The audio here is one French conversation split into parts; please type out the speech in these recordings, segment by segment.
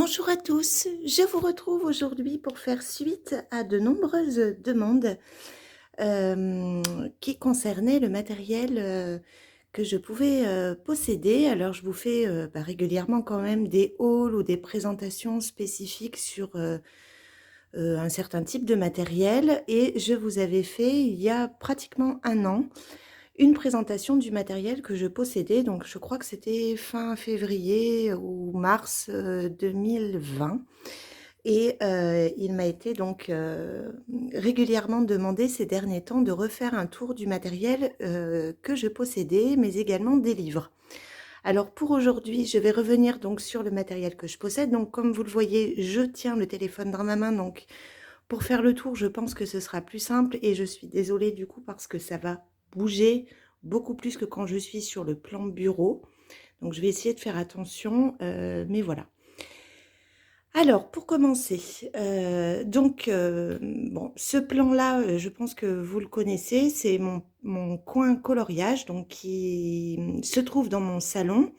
Bonjour à tous, je vous retrouve aujourd'hui pour faire suite à de nombreuses demandes qui concernaient le matériel que je pouvais posséder. Alors je vous fais régulièrement quand même des hauls ou des présentations spécifiques sur un certain type de matériel et je vous avais fait il y a pratiquement un an une présentation du matériel que je possédais, donc je crois que c'était fin février ou mars 2020 et il m'a été donc régulièrement demandé ces derniers temps de refaire un tour du matériel que je possédais, mais également des livres. Alors pour aujourd'hui, je vais revenir donc sur le matériel que je possède. Donc comme vous le voyez, je tiens le téléphone dans ma main, donc pour faire le tour, je pense que ce sera plus simple et je suis désolée du coup parce que ça va bouger beaucoup plus que quand je suis sur le plan bureau. Donc je vais essayer de faire attention, mais voilà. Alors pour commencer, bon, ce plan-là, je pense que vous le connaissez, c'est mon coin coloriage donc qui se trouve dans mon salon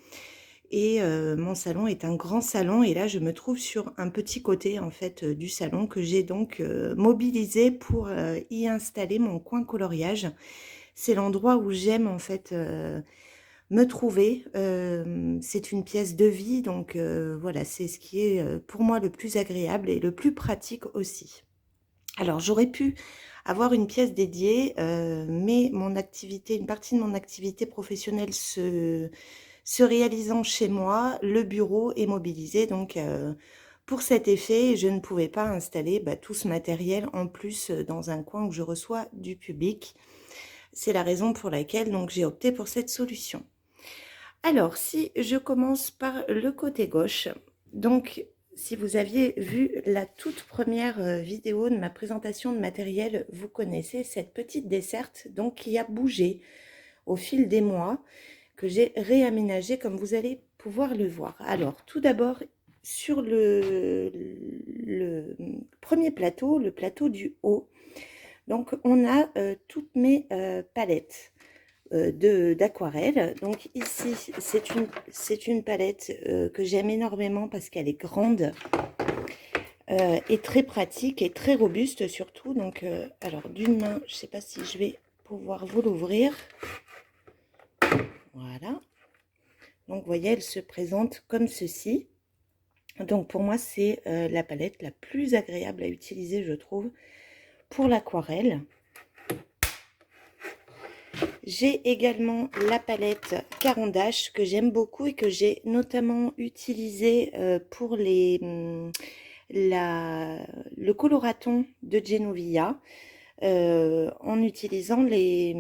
et mon salon est un grand salon et là je me trouve sur un petit côté en fait, du salon que j'ai donc, mobilisé pour, y installer mon coin coloriage. C'est l'endroit où j'aime en fait, me trouver. C'est une pièce de vie donc voilà, c'est ce qui est, pour moi le plus agréable et le plus pratique aussi. Alors j'aurais pu avoir une pièce dédiée, mais mon activité une partie de mon activité professionnelle se réalisant chez moi, le bureau est mobilisé donc pour cet effet, je ne pouvais pas installer, tout ce matériel en plus, dans un coin où je reçois du public. C'est la raison pour laquelle donc j'ai opté pour cette solution. Alors si je commence par le côté gauche, donc si vous aviez vu la toute première vidéo de ma présentation de matériel, vous connaissez cette petite desserte donc qui a bougé au fil des mois, que j'ai réaménagé comme vous allez pouvoir le voir. Alors tout d'abord sur le premier plateau, le plateau du haut, donc on a toutes mes palettes d'aquarelle. Donc ici c'est une palette que j'aime énormément parce qu'elle est grande et très pratique et très robuste surtout. Donc alors d'une main, je sais pas si je vais pouvoir vous l'ouvrir. Voilà. Donc vous voyez, elle se présente comme ceci. Donc pour moi c'est la palette la plus agréable à utiliser, je trouve, pour l'aquarelle. J'ai également la palette Caran d'Ache que j'aime beaucoup et que j'ai notamment utilisée pour le coloraton de Genovia en utilisant les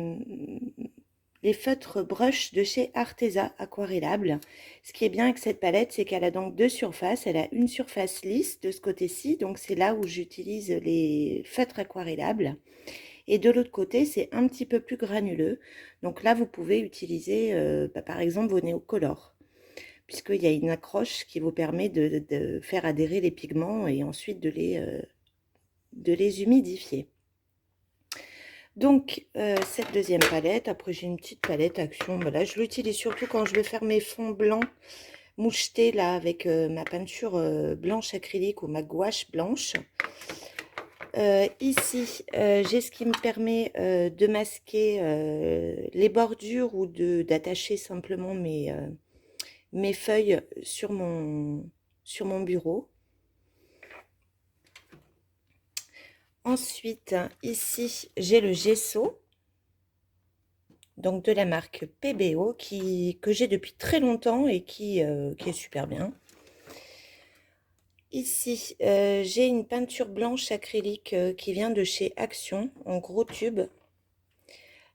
feutres brush de chez Arteza Aquarellable. Ce qui est bien avec cette palette, c'est qu'elle a donc deux surfaces. Elle a une surface lisse de ce côté-ci, donc c'est là où j'utilise les feutres aquarellables. Et de l'autre côté, c'est un petit peu plus granuleux. Donc là, vous pouvez utiliser, par exemple, vos néocolores, puisqu'il y a une accroche qui vous permet de faire adhérer les pigments et ensuite de les humidifier. Donc, cette deuxième palette, après j'ai une petite palette Action, voilà, je l'utilise surtout quand je veux faire mes fonds blancs mouchetés là avec ma peinture blanche acrylique ou ma gouache blanche. Ici, j'ai ce qui me permet de masquer les bordures ou d'attacher simplement mes feuilles sur mon bureau. Ensuite, ici, j'ai le gesso, donc de la marque PBO, que j'ai depuis très longtemps et qui est super bien. Ici, j'ai une peinture blanche acrylique qui vient de chez Action, en gros tube.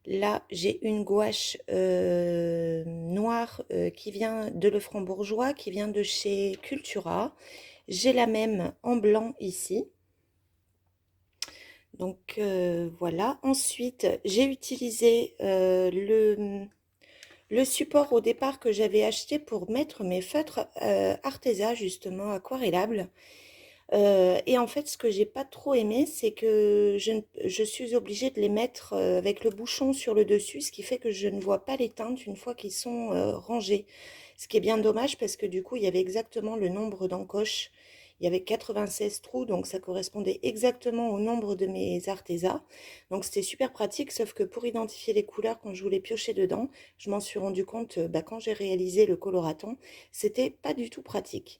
Là, j'ai une gouache noire qui vient de Lefranc-Bourgeois, qui vient de chez Cultura. J'ai la même en blanc ici. Donc voilà. Ensuite, j'ai utilisé le support au départ que j'avais acheté pour mettre mes feutres Arteza, justement, aquarellables. Et en fait, ce que j'ai pas trop aimé, c'est que je suis obligée de les mettre avec le bouchon sur le dessus, ce qui fait que je ne vois pas les teintes une fois qu'ils sont rangés. Ce qui est bien dommage parce que du coup, il y avait exactement le nombre d'encoches. Il y avait 96 trous, donc ça correspondait exactement au nombre de mes Arteza. Donc c'était super pratique, sauf que pour identifier les couleurs quand je voulais piocher dedans, je m'en suis rendu compte quand j'ai réalisé le coloraton, c'était pas du tout pratique.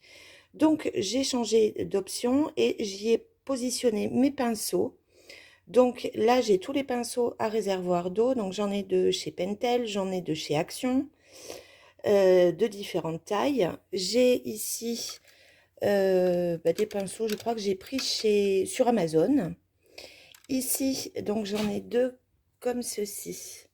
Donc j'ai changé d'option et j'y ai positionné mes pinceaux. Donc là, j'ai tous les pinceaux à réservoir d'eau. Donc j'en ai de chez Pentel, j'en ai de chez Action, de différentes tailles. J'ai ici des pinceaux, je crois que j'ai pris sur Amazon. Ici, donc j'en ai deux comme ceci,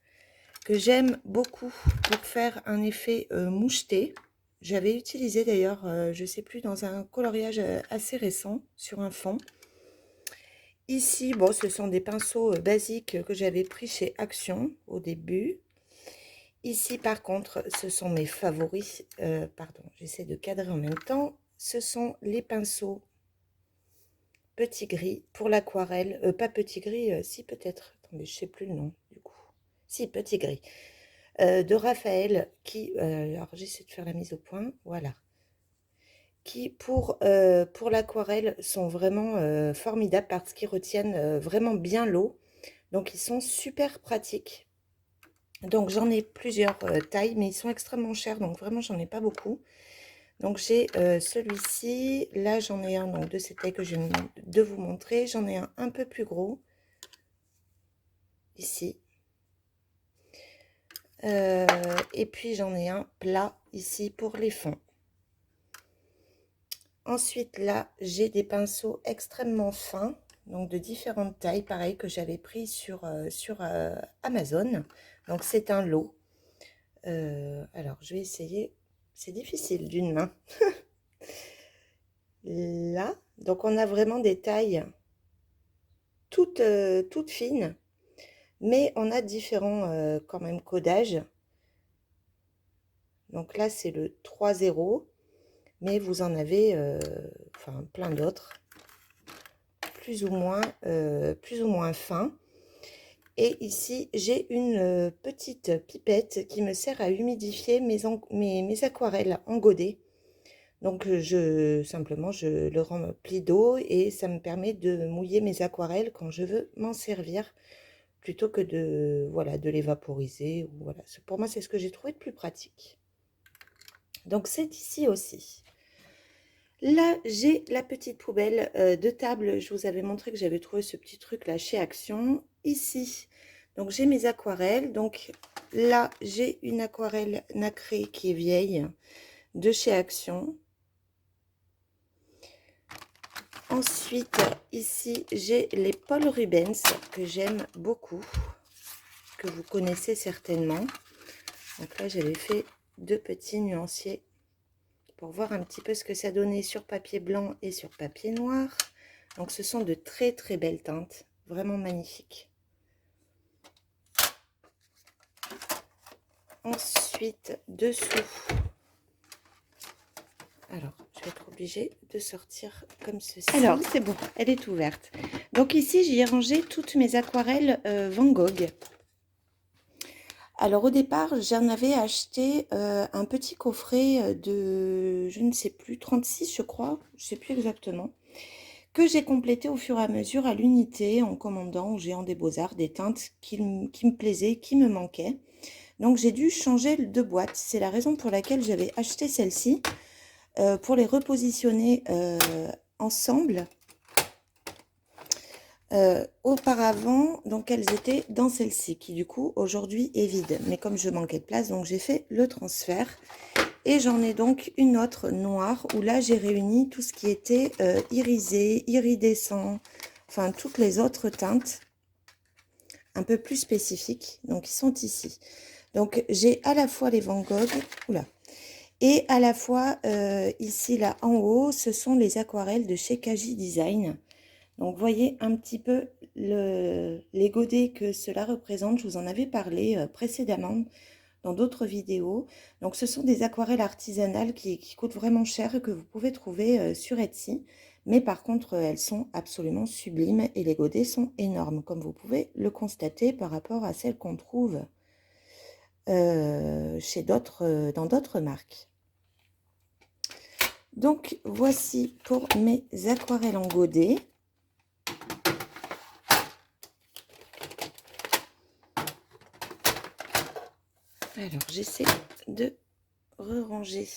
que j'aime beaucoup pour faire un effet moucheté. J'avais utilisé d'ailleurs, je ne sais plus, dans un coloriage assez récent sur un fond. Ici, bon, ce sont des pinceaux basiques que j'avais pris chez Action au début. Ici, par contre, ce sont mes favoris. Pardon, j'essaie de cadrer en même temps. Ce sont les pinceaux petit gris pour l'aquarelle. Pas petit gris, si peut-être. Attendez, je ne sais plus le nom du coup. Si, petit gris. De Raphaël qui... alors, j'essaie de faire la mise au point. Voilà. Qui, pour l'aquarelle, sont vraiment formidables parce qu'ils retiennent vraiment bien l'eau. Donc, ils sont super pratiques. Donc, j'en ai plusieurs tailles, mais ils sont extrêmement chers. Donc, vraiment, j'en ai pas beaucoup. Donc, j'ai celui-ci. Là, j'en ai un donc, de cette taille que je viens de vous montrer. J'en ai un peu plus gros. Ici. Et puis, j'en ai un plat ici pour les fonds. Ensuite, là, j'ai des pinceaux extrêmement fins, donc de différentes tailles, pareil, que j'avais pris sur Amazon. Donc, c'est un lot. Alors, je vais essayer. C'est difficile d'une main. Là, donc on a vraiment des tailles toutes fines, mais on a différents quand même codages. Donc là, c'est le 3-0, mais vous en avez enfin, plein d'autres. Plus ou moins fin. Et ici, j'ai une petite pipette qui me sert à humidifier mes aquarelles en godet. Donc, simplement, je le remplis d'eau et ça me permet de mouiller mes aquarelles quand je veux m'en servir plutôt que voilà, de les vaporiser. Voilà. Pour moi, c'est ce que j'ai trouvé de plus pratique. Donc, c'est ici aussi. Là, j'ai la petite poubelle de table. Je vous avais montré que j'avais trouvé ce petit truc là chez Action. Ici, donc j'ai mes aquarelles. Donc là, j'ai une aquarelle nacrée qui est vieille de chez Action. Ensuite, ici, j'ai les Paul Rubens que j'aime beaucoup, que vous connaissez certainement. Donc là, j'avais fait deux petits nuanciers pour voir un petit peu ce que ça donnait sur papier blanc et sur papier noir. Donc ce sont de très très belles teintes, vraiment magnifiques. Ensuite, dessous, alors je vais être obligée de sortir comme ceci. Alors c'est bon, elle est ouverte. Donc ici j'y ai rangé toutes mes aquarelles Van Gogh. Alors au départ, j'en avais acheté un petit coffret de, je ne sais plus, 36 je crois, je ne sais plus exactement, que j'ai complété au fur et à mesure à l'unité en commandant au Géant des Beaux-Arts des teintes qui me plaisaient, qui me manquaient. Donc j'ai dû changer de boîte, c'est la raison pour laquelle j'avais acheté celle-ci, pour les repositionner ensemble. Auparavant, donc elles étaient dans celle-ci, qui du coup aujourd'hui est vide. Mais comme je manquais de place, donc j'ai fait le transfert. Et j'en ai donc une autre noire, où là j'ai réuni tout ce qui était irisé, iridescent, enfin toutes les autres teintes un peu plus spécifiques. Donc ils sont ici. Donc j'ai à la fois les Van Gogh, oula, et à la fois ici là en haut, ce sont les aquarelles de chez Kaji Design. Donc, voyez un petit peu les godets que cela représente. Je vous en avais parlé précédemment dans d'autres vidéos. Donc, ce sont des aquarelles artisanales qui coûtent vraiment cher et que vous pouvez trouver sur Etsy. Mais par contre, elles sont absolument sublimes et les godets sont énormes, comme vous pouvez le constater par rapport à celles qu'on trouve dans d'autres marques. Donc, voici pour mes aquarelles en godet. Alors, j'essaie de ranger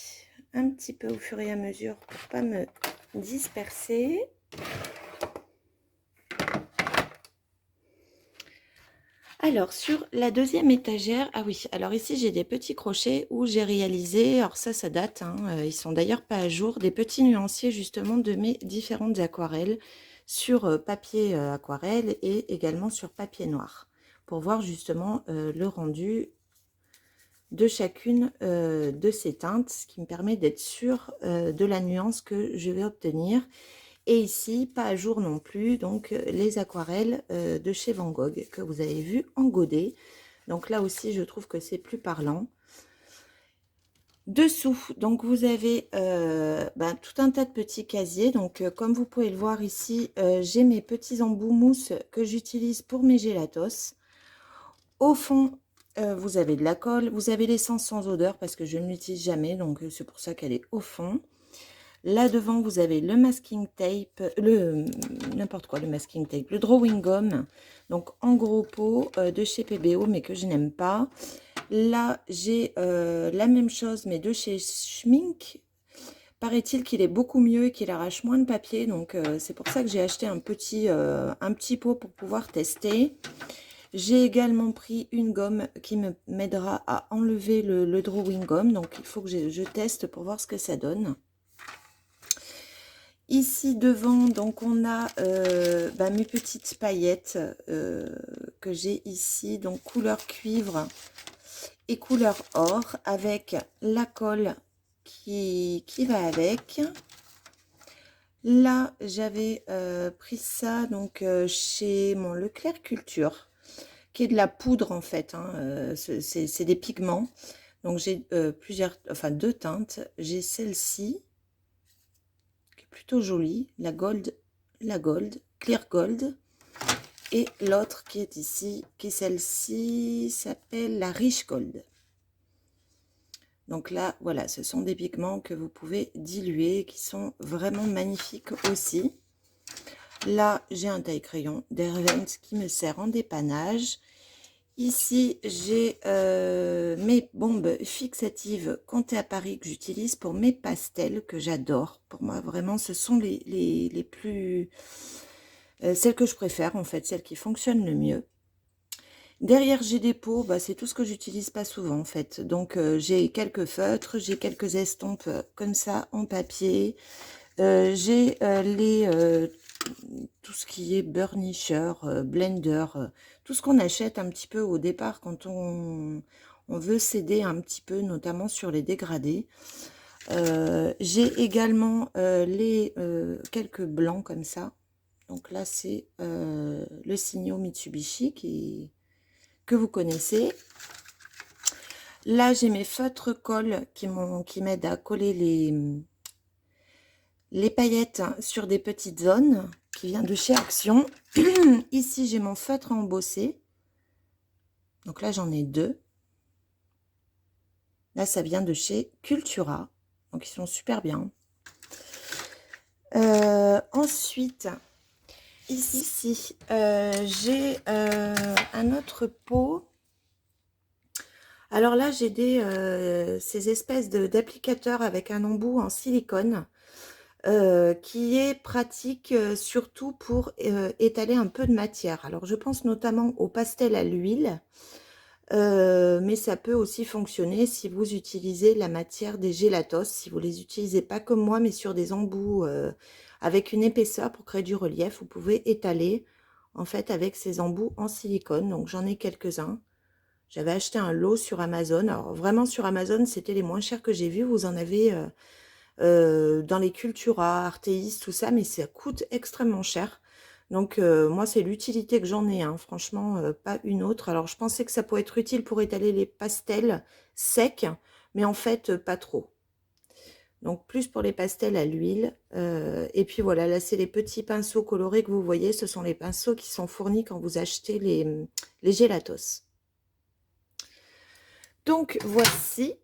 un petit peu au fur et à mesure pour pas me disperser. Alors, sur la deuxième étagère, ah oui, alors ici j'ai des petits crochets où j'ai réalisé, alors ça date, hein, ils sont d'ailleurs pas à jour, des petits nuanciers justement de mes différentes aquarelles sur papier aquarelle et également sur papier noir pour voir justement le rendu de chacune de ces teintes, ce qui me permet d'être sûre de la nuance que je vais obtenir. Et ici, pas à jour non plus, donc les aquarelles de chez Van Gogh que vous avez vu en godet. Donc là aussi, je trouve que c'est plus parlant. Dessous, donc vous avez tout un tas de petits casiers. Donc comme vous pouvez le voir ici, j'ai mes petits embouts mousse que j'utilise pour mes gélatos. Au fond, vous avez de la colle, vous avez l'essence sans odeur parce que je ne l'utilise jamais, donc c'est pour ça qu'elle est au fond. Là devant, vous avez le masking tape, n'importe quoi, le masking tape, le drawing gum, donc en gros pot de chez PBO, mais que je n'aime pas. Là, j'ai la même chose, mais de chez Schmink. Paraît-il qu'il est beaucoup mieux et qu'il arrache moins de papier, donc c'est pour ça que j'ai acheté un petit pot pour pouvoir tester. J'ai également pris une gomme qui m'aidera à enlever le drawing gum, donc il faut que je teste pour voir ce que ça donne. Ici devant, donc on a mes petites paillettes que j'ai ici, donc couleur cuivre et couleur or, avec la colle qui va avec. Là, j'avais pris ça donc chez mon Leclerc Culture, qui est de la poudre en fait, hein, c'est des pigments. Donc j'ai deux teintes. J'ai celle-ci, plutôt jolie, la gold, clear gold, et l'autre qui est ici, qui celle-ci s'appelle la rich gold. Donc là, voilà, ce sont des pigments que vous pouvez diluer, qui sont vraiment magnifiques aussi. Là, j'ai un taille-crayon d'Hervens qui me sert en dépannage. Ici, j'ai mes bombes fixatives Comptez à Paris que j'utilise pour mes pastels, que j'adore. Pour moi, vraiment, ce sont les plus... celles que je préfère, en fait, celles qui fonctionnent le mieux. Derrière, j'ai des pots, c'est tout ce que j'utilise pas souvent, en fait. Donc, j'ai quelques feutres, j'ai quelques estampes comme ça, en papier. J'ai tout ce qui est burnisher, blender, tout ce qu'on achète un petit peu au départ quand on veut s'aider un petit peu, notamment sur les dégradés. J'ai également quelques blancs comme ça. Donc là, c'est le Signo Mitsubishi que vous connaissez. Là, j'ai mes feutres colle qui m'aident à coller les paillettes sur des petites zones qui vient de chez Action. Ici, j'ai mon feutre embossé. Donc là, j'en ai deux. Là, ça vient de chez Cultura. Donc, ils sont super bien. Ensuite, ici, j'ai un autre pot. Alors là, j'ai ces espèces d'applicateurs avec un embout en silicone. Qui est pratique surtout pour étaler un peu de matière. Alors je pense notamment au pastel à l'huile, mais ça peut aussi fonctionner si vous utilisez la matière des gélatos, si vous les utilisez pas comme moi, mais sur des embouts avec une épaisseur pour créer du relief, vous pouvez étaler en fait avec ces embouts en silicone. Donc j'en ai quelques-uns. J'avais acheté un lot sur Amazon. Alors vraiment sur Amazon, c'était les moins chers que j'ai vus. Vous en avez dans les Cultura, Artéis, tout ça, mais ça coûte extrêmement cher. Donc moi, c'est l'utilité que j'en ai, hein, franchement, pas une autre. Alors je pensais que ça pourrait être utile pour étaler les pastels secs, mais en fait, pas trop. Donc plus pour les pastels à l'huile. Et puis voilà, là, c'est les petits pinceaux colorés que vous voyez. Ce sont les pinceaux qui sont fournis quand vous achetez les gélatos. Donc voici.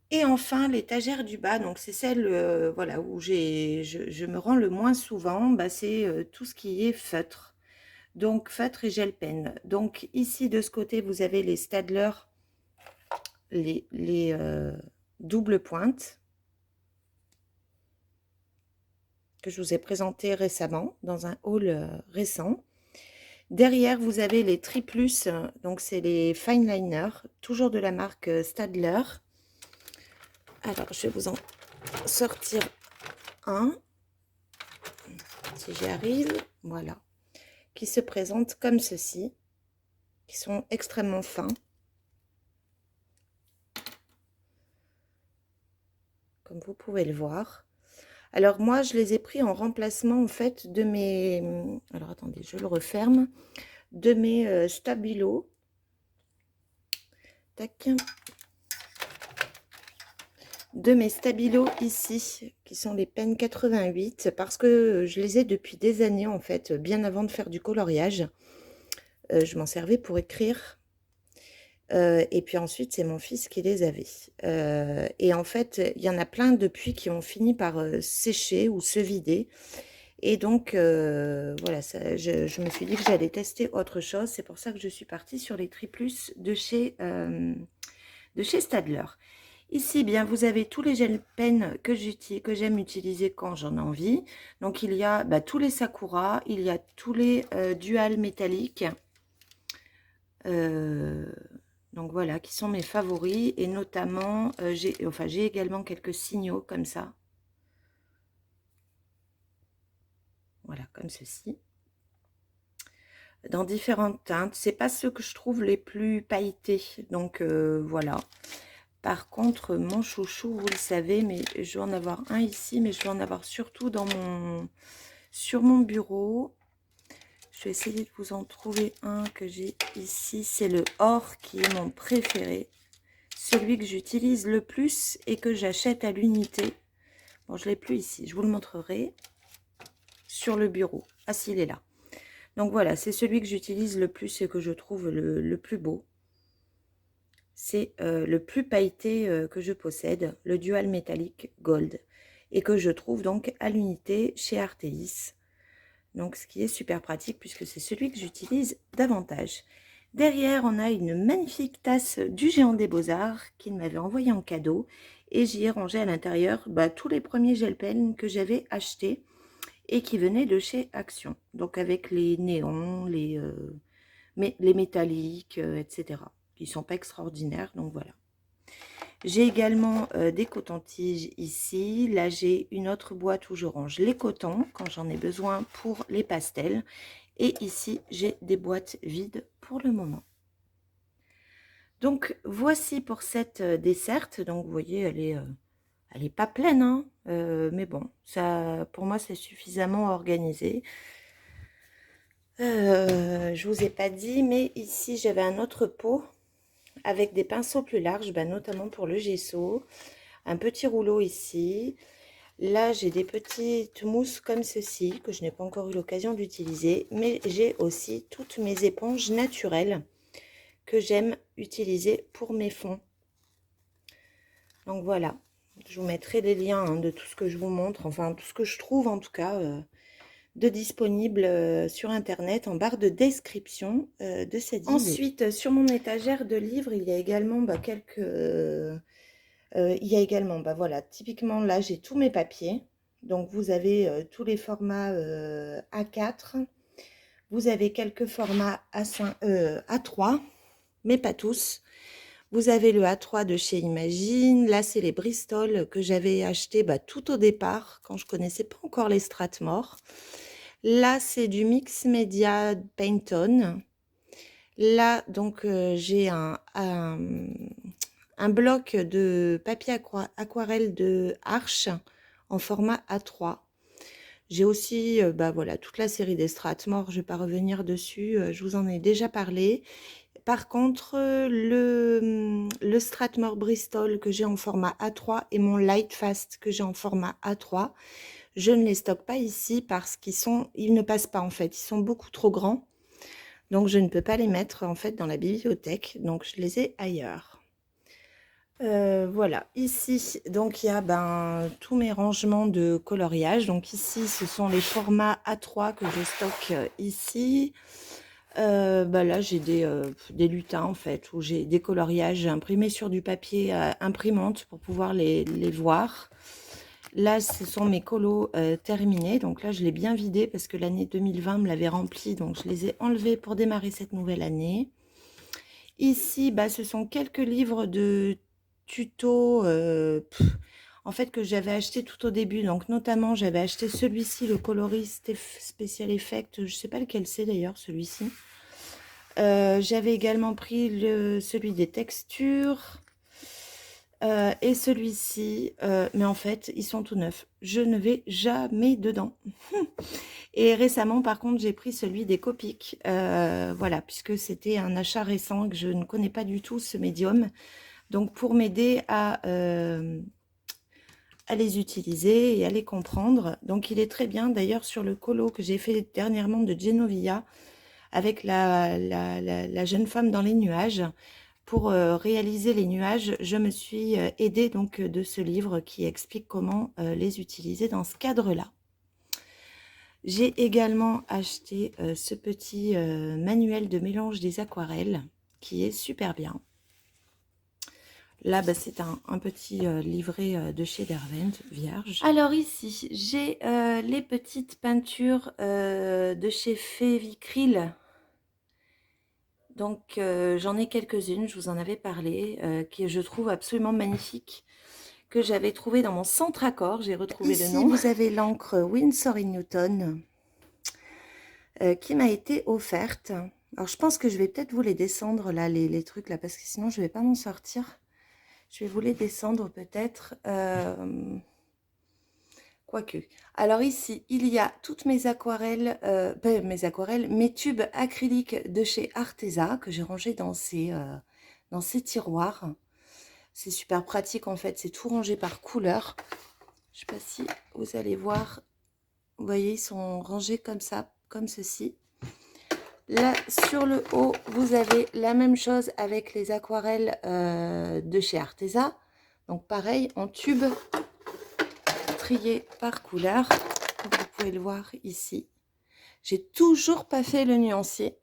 Et enfin, l'étagère du bas, donc c'est celle voilà, où je me rends le moins souvent, bah, c'est tout ce qui est feutre. Donc feutre et gel pen. Donc ici de ce côté, vous avez les Staedtler, les doubles pointes que je vous ai présenté récemment dans un haul récent. Derrière, vous avez les Triplus, donc c'est les fine liners, toujours de la marque Staedtler. Alors, je vais vous en sortir un, si j'y arrive, voilà, qui se présentent comme ceci, qui sont extrêmement fins, comme vous pouvez le voir. Alors moi, je les ai pris en remplacement en fait de mes, alors attendez, je le referme, de mes Stabilo. Tac. De mes Stabilo ici, qui sont les Pen 88, parce que je les ai depuis des années en fait, bien avant de faire du coloriage. Je m'en servais pour écrire. Et puis ensuite, c'est mon fils qui les avait. Et en fait, il y en a plein depuis qui ont fini par sécher ou se vider. Et donc, voilà, je me suis dit que j'allais tester autre chose. C'est pour ça que je suis partie sur les Triplus de chez Staedtler. Ici, bien, vous avez tous les gel pens que j'aime utiliser quand j'en ai envie. Donc, il y a tous les Sakura, il y a tous les Dual métalliques. Donc, voilà, qui sont mes favoris. Et notamment, j'ai également quelques signaux comme ça. Voilà, comme ceci. Dans différentes teintes. C'est pas ceux que je trouve les plus pailletés. Donc, voilà. Par contre, mon chouchou, vous le savez, mais je vais en avoir un ici, mais je vais en avoir surtout sur mon bureau. Je vais essayer de vous en trouver un que j'ai ici. C'est le or qui est mon préféré. Celui que j'utilise le plus et que j'achète à l'unité. Bon, je ne l'ai plus ici. Je vous le montrerai sur le bureau. Ah, si, il est là. Donc voilà, c'est celui que j'utilise le plus et que je trouve le plus beau. C'est le plus pailleté que je possède, le Dual métallique Gold, et que je trouve donc à l'unité chez Artéis. Donc ce qui est super pratique puisque c'est celui que j'utilise davantage. Derrière, on a une magnifique tasse du Géant des Beaux-Arts qu'il m'avait envoyé en cadeau, et j'y ai rangé à l'intérieur tous les premiers gel pens que j'avais achetés et qui venaient de chez Action. Donc avec les néons, les métalliques, etc. Qui ne sont pas extraordinaires, donc voilà. J'ai également des cotons-tiges ici. Là, j'ai une autre boîte où je range les cotons quand j'en ai besoin pour les pastels. Et ici, j'ai des boîtes vides pour le moment. Donc, voici pour cette desserte. Donc, vous voyez, elle est pas pleine, hein, mais bon, ça, pour moi, c'est suffisamment organisé. Je vous ai pas dit, mais ici, j'avais un autre pot avec des pinceaux plus larges, notamment pour le gesso. Un petit rouleau ici. Là, j'ai des petites mousses comme ceci, que je n'ai pas encore eu l'occasion d'utiliser. Mais j'ai aussi toutes mes éponges naturelles que j'aime utiliser pour mes fonds. Donc voilà, je vous mettrai les liens de tout ce que je vous montre, enfin tout ce que je trouve en tout cas de disponible sur internet en barre de description de cette vidéo. Ensuite, sur mon étagère de livres, il y a également quelques... voilà, typiquement là, j'ai tous mes papiers. Donc, vous avez tous les formats A4. Vous avez quelques formats A3, mais pas tous. Vous avez le A3 de chez Imagine. Là, c'est les Bristol que j'avais acheté tout au départ, quand je connaissais pas encore les Strathmore. Là, c'est du Mix Media Paint-On. Là, donc, j'ai un bloc de papier aquarelle de Arches en format A3. J'ai aussi voilà, toute la série des Strathmore, je ne vais pas revenir dessus, je vous en ai déjà parlé. Par contre, le Strathmore Bristol que j'ai en format A3 et mon Lightfast que j'ai en format A3, je ne les stocke pas ici parce ils ne passent pas en fait, ils sont beaucoup trop grands. Donc je ne peux pas les mettre en fait dans la bibliothèque, donc je les ai ailleurs. Voilà, ici, donc il y a ben, tous mes rangements de coloriage. Donc ici, ce sont les formats A3 que je stocke ici. Bah là, j'ai des lutins en fait, où j'ai des coloriages imprimés sur du papier imprimante pour pouvoir les voir. Là, ce sont mes colos terminés. Donc là, je l'ai bien vidé parce que l'année 2020 me l'avait rempli. Donc je les ai enlevés pour démarrer cette nouvelle année. Ici, bah, ce sont quelques livres de tutos en fait que j'avais acheté tout au début. Donc notamment, j'avais acheté celui-ci, le coloriste Special Effect. Je sais pas lequel c'est d'ailleurs, celui-ci. J'avais également pris celui des textures et celui-ci. Mais en fait, ils sont tout neufs. Je ne vais jamais dedans. Et récemment, par contre, j'ai pris celui des Copics. Voilà, puisque c'était un achat récent que je ne connais pas du tout ce médium. Donc, pour m'aider à les utiliser et à les comprendre. Donc, il est très bien. D'ailleurs, sur le colo que j'ai fait dernièrement de Genovia, avec la jeune femme dans les nuages, pour réaliser les nuages, je me suis aidée donc de ce livre qui explique comment les utiliser dans ce cadre-là. J'ai également acheté ce petit manuel de mélange des aquarelles qui est super bien. Là, bah, c'est un petit livret de chez Derwent, vierge. Alors ici, j'ai les petites peintures de chez Févicryl. Donc, j'en ai quelques-unes, je vous en avais parlé, qui je trouve absolument magnifiques, que j'avais trouvé dans mon centre accord. J'ai retrouvé le nom. Ici, vous avez l'encre Winsor & Newton qui m'a été offerte. Alors, je pense que je vais peut-être vous les descendre, là, les trucs, là, parce que sinon, je ne vais pas m'en sortir. Je vais vous les descendre, peut-être. Quoique. Alors, ici, il y a toutes mes aquarelles, mes tubes acryliques de chez Arteza, que j'ai rangés dans ces tiroirs. C'est super pratique, en fait. C'est tout rangé par couleur. Je ne sais pas si vous allez voir. Vous voyez, ils sont rangés comme ça, comme ceci. Là, sur le haut, vous avez la même chose avec les aquarelles de chez Arteza. Donc, pareil, en tube, trié par couleur, comme vous pouvez le voir ici. J'ai toujours pas fait le nuancier.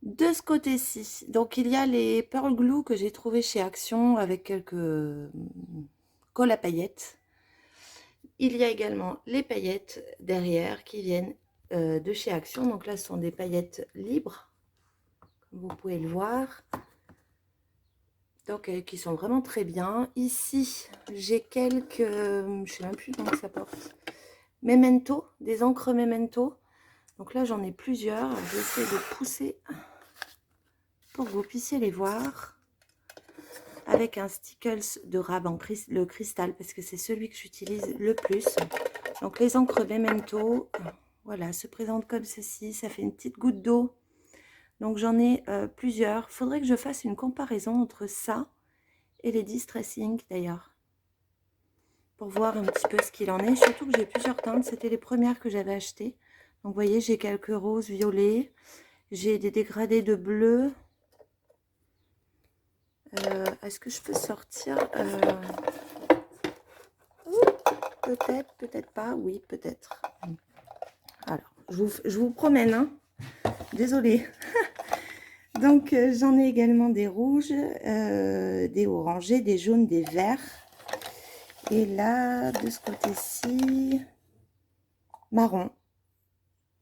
De ce côté-ci, donc il y a les Pearl Glue que j'ai trouvé chez Action avec quelques colle à paillettes. Il y a également les paillettes derrière qui viennent de chez Action. Donc là, ce sont des paillettes libres, comme vous pouvez le voir. Donc, qui sont vraiment très bien. Ici, j'ai quelques, je ne sais même plus comment ça porte, Memento, des encres Memento. Donc là, j'en ai plusieurs. Je vais essayer de pousser pour que vous puissiez les voir. Avec un Stickles de Raban, le cristal, parce que c'est celui que j'utilise le plus. Donc les encres Memento, voilà, se présentent comme ceci. Ça fait une petite goutte d'eau. Donc j'en ai plusieurs. Faudrait que je fasse une comparaison entre ça et les Distressing d'ailleurs, pour voir un petit peu ce qu'il en est. Surtout que j'ai plusieurs teintes. C'était les premières que j'avais achetées. Donc vous voyez, j'ai quelques roses, violets. J'ai des dégradés de bleu. Est-ce que je peux sortir peut-être, peut-être pas. Oui, peut-être. Alors, je vous promène, hein. Désolée. Donc, j'en ai également des rouges, des orangés, des jaunes, des verts. Et là, de ce côté-ci, marron.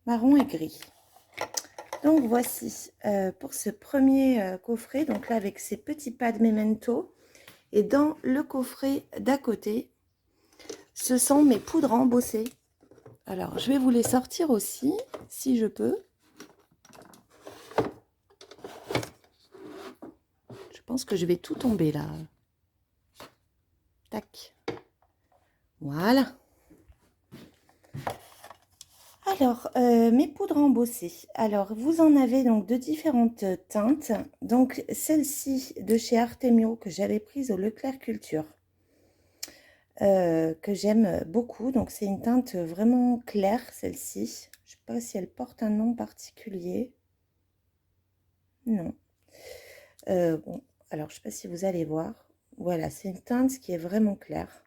Marron et gris. Donc, voici pour ce premier coffret. Donc là, avec ces petits pads Memento. Et dans le coffret d'à côté, ce sont mes poudres embossées. Alors, je vais vous les sortir aussi, si je peux. Je pense que je vais tout tomber là. Tac. Voilà. Alors, mes poudres embossées. Alors, vous en avez donc de différentes teintes. Donc, celle-ci de chez Artemio que j'avais prise au Leclerc Culture. Que j'aime beaucoup. Donc, c'est une teinte vraiment claire, celle-ci. Je ne sais pas si elle porte un nom particulier. Non. Bon, alors je ne sais pas si vous allez voir. Voilà, c'est une teinte qui est vraiment claire.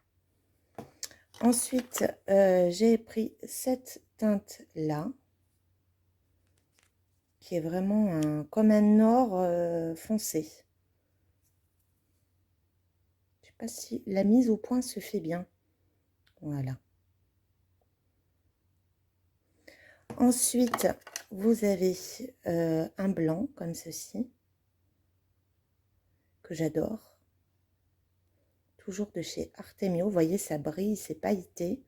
Ensuite, j'ai pris cette teinte-là, qui est vraiment comme un or foncé. Je ne sais pas si la mise au point se fait bien. Voilà. Ensuite, vous avez un blanc comme ceci, que j'adore. Toujours de chez Artemio. Vous voyez, ça brille, c'est pailleté.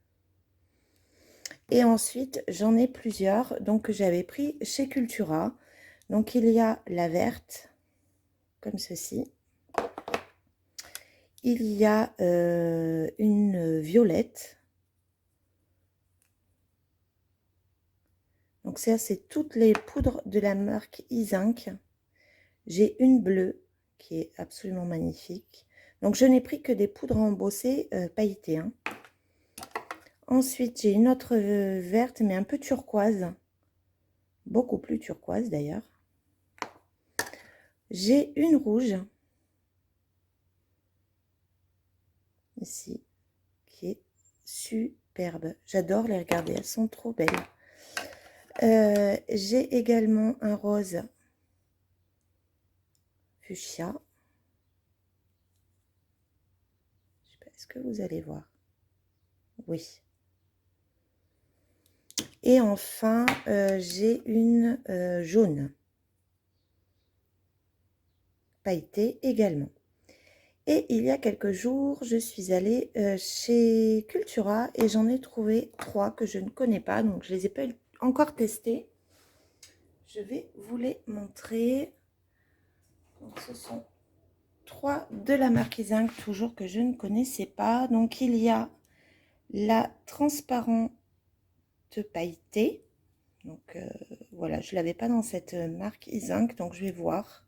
Et ensuite, j'en ai plusieurs, donc que j'avais pris chez Cultura. Donc, il y a la verte, comme ceci. Il y a une violette. Donc, ça, c'est toutes les poudres de la marque Izinc. J'ai une bleue qui est absolument magnifique. Donc, je n'ai pris que des poudres embossées pailletées. Hein. Ensuite, j'ai une autre verte, mais un peu turquoise. Beaucoup plus turquoise, d'ailleurs. J'ai une rouge. Ici, qui est superbe. J'adore les regarder, elles sont trop belles. J'ai également un rose fuchsia. Je sais pas, est-ce que vous allez voir? Oui. Et enfin, j'ai une jaune. Pailletée également. Et il y a quelques jours, je suis allée chez Cultura et j'en ai trouvé 3 que je ne connais pas. Donc, je ne les ai pas encore testés. Je vais vous les montrer. Donc, ce sont 3 de la marque Izinc, toujours que je ne connaissais pas. Donc, il y a la transparente pailletée. Donc, voilà, je ne l'avais pas dans cette marque Izinc. Donc, je vais voir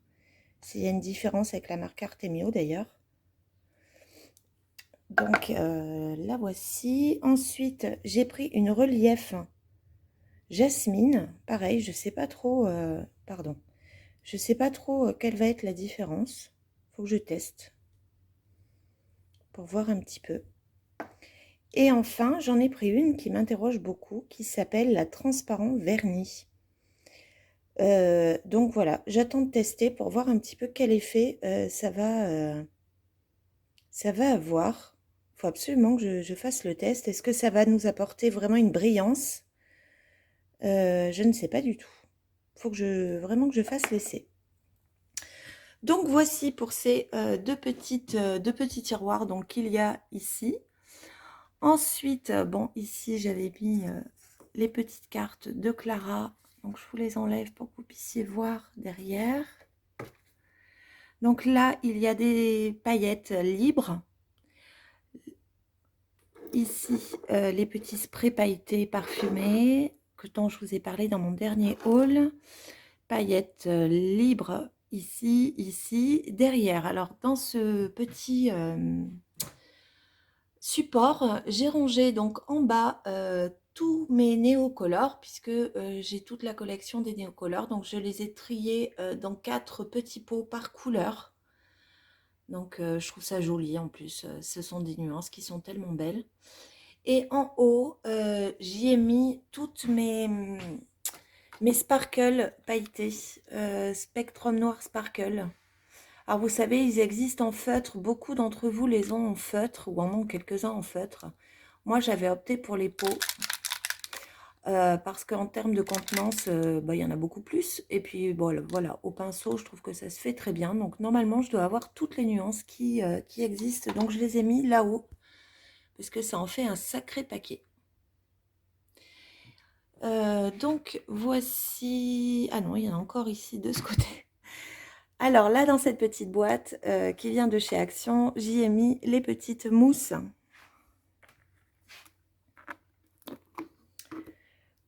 s'il y a une différence avec la marque Artemio d'ailleurs. Donc, la voici. Ensuite, j'ai pris une relief jasmine. Pareil, je sais pas trop, pardon. Je sais pas trop quelle va être la différence. Faut que je teste pour voir un petit peu. Et enfin, j'en ai pris une qui m'interroge beaucoup, qui s'appelle la transparent vernis. Donc voilà, j'attends de tester pour voir un petit peu quel effet ça va avoir. Il faut absolument que je fasse le test. Est-ce que ça va nous apporter vraiment une brillance? Je ne sais pas du tout. Il faut que vraiment que je fasse l'essai. Donc voici pour ces deux petits tiroirs donc qu'il y a ici. Ensuite, bon, ici j'avais mis les petites cartes de Clara. Donc je vous les enlève pour que vous puissiez voir derrière. Donc là, il y a des paillettes libres. Ici, les petits sprays pailletés parfumés dont je vous ai parlé dans mon dernier haul. Paillettes libres ici, ici, derrière. Alors, dans ce petit support, j'ai rangé donc en bas tous mes néocolores, puisque j'ai toute la collection des néocolores. Donc, je les ai triés dans 4 petits pots par couleur. Donc, je trouve ça joli en plus. Ce sont des nuances qui sont tellement belles. Et en haut, j'y ai mis toutes mes sparkles pailletés, Spectrum Noir Sparkle. Alors vous savez, ils existent en feutre, beaucoup d'entre vous les ont en feutre, ou en ont quelques-uns en feutre. Moi j'avais opté pour les pots, parce qu'en termes de contenance, il y en a beaucoup plus. Et puis bon, voilà, au pinceau, je trouve que ça se fait très bien. Donc normalement, je dois avoir toutes les nuances qui existent. Donc je les ai mis là-haut, parce que ça en fait un sacré paquet. Donc voici, ah non, il y en a encore ici de ce côté. Alors là, dans cette petite boîte qui vient de chez Action, j'y ai mis les petites mousses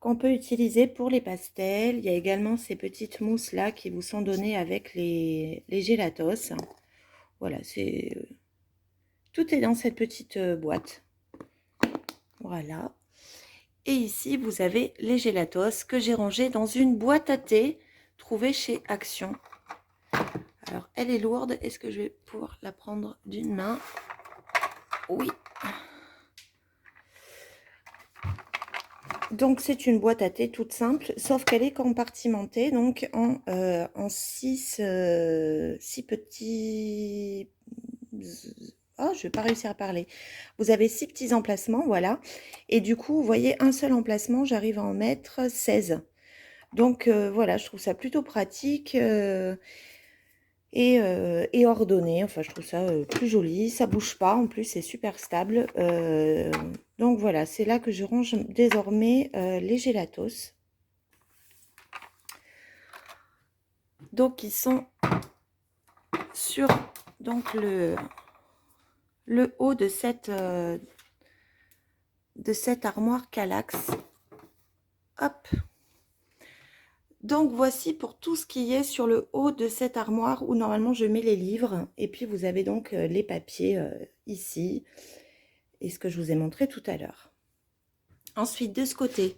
qu'on peut utiliser pour les pastels. Il y a également ces petites mousses là qui vous sont données avec les gélatos. Voilà, tout est dans cette petite boîte. Voilà. Et ici, vous avez les gélatos que j'ai rangés dans une boîte à thé trouvée chez Action. Alors, elle est lourde. Est-ce que je vais pouvoir la prendre d'une main? Oui. Donc, c'est une boîte à thé toute simple, sauf qu'elle est compartimentée, donc en six petits... Oh, je vais pas réussir à parler. Vous avez 6 petits emplacements, voilà. Et du coup, vous voyez, un seul emplacement, j'arrive à en mettre 16. Donc, voilà, je trouve ça plutôt pratique et ordonné. Enfin, je trouve ça plus joli. Ça bouge pas, en plus, c'est super stable. Donc, voilà, c'est là que je range désormais les gélatos. Donc, ils sont sur donc, le haut de cette armoire Kallax. Hop. Donc voici pour tout ce qui est sur le haut de cette armoire où normalement je mets les livres. Et puis vous avez donc les papiers ici. Et ce que je vous ai montré tout à l'heure. Ensuite, de ce côté,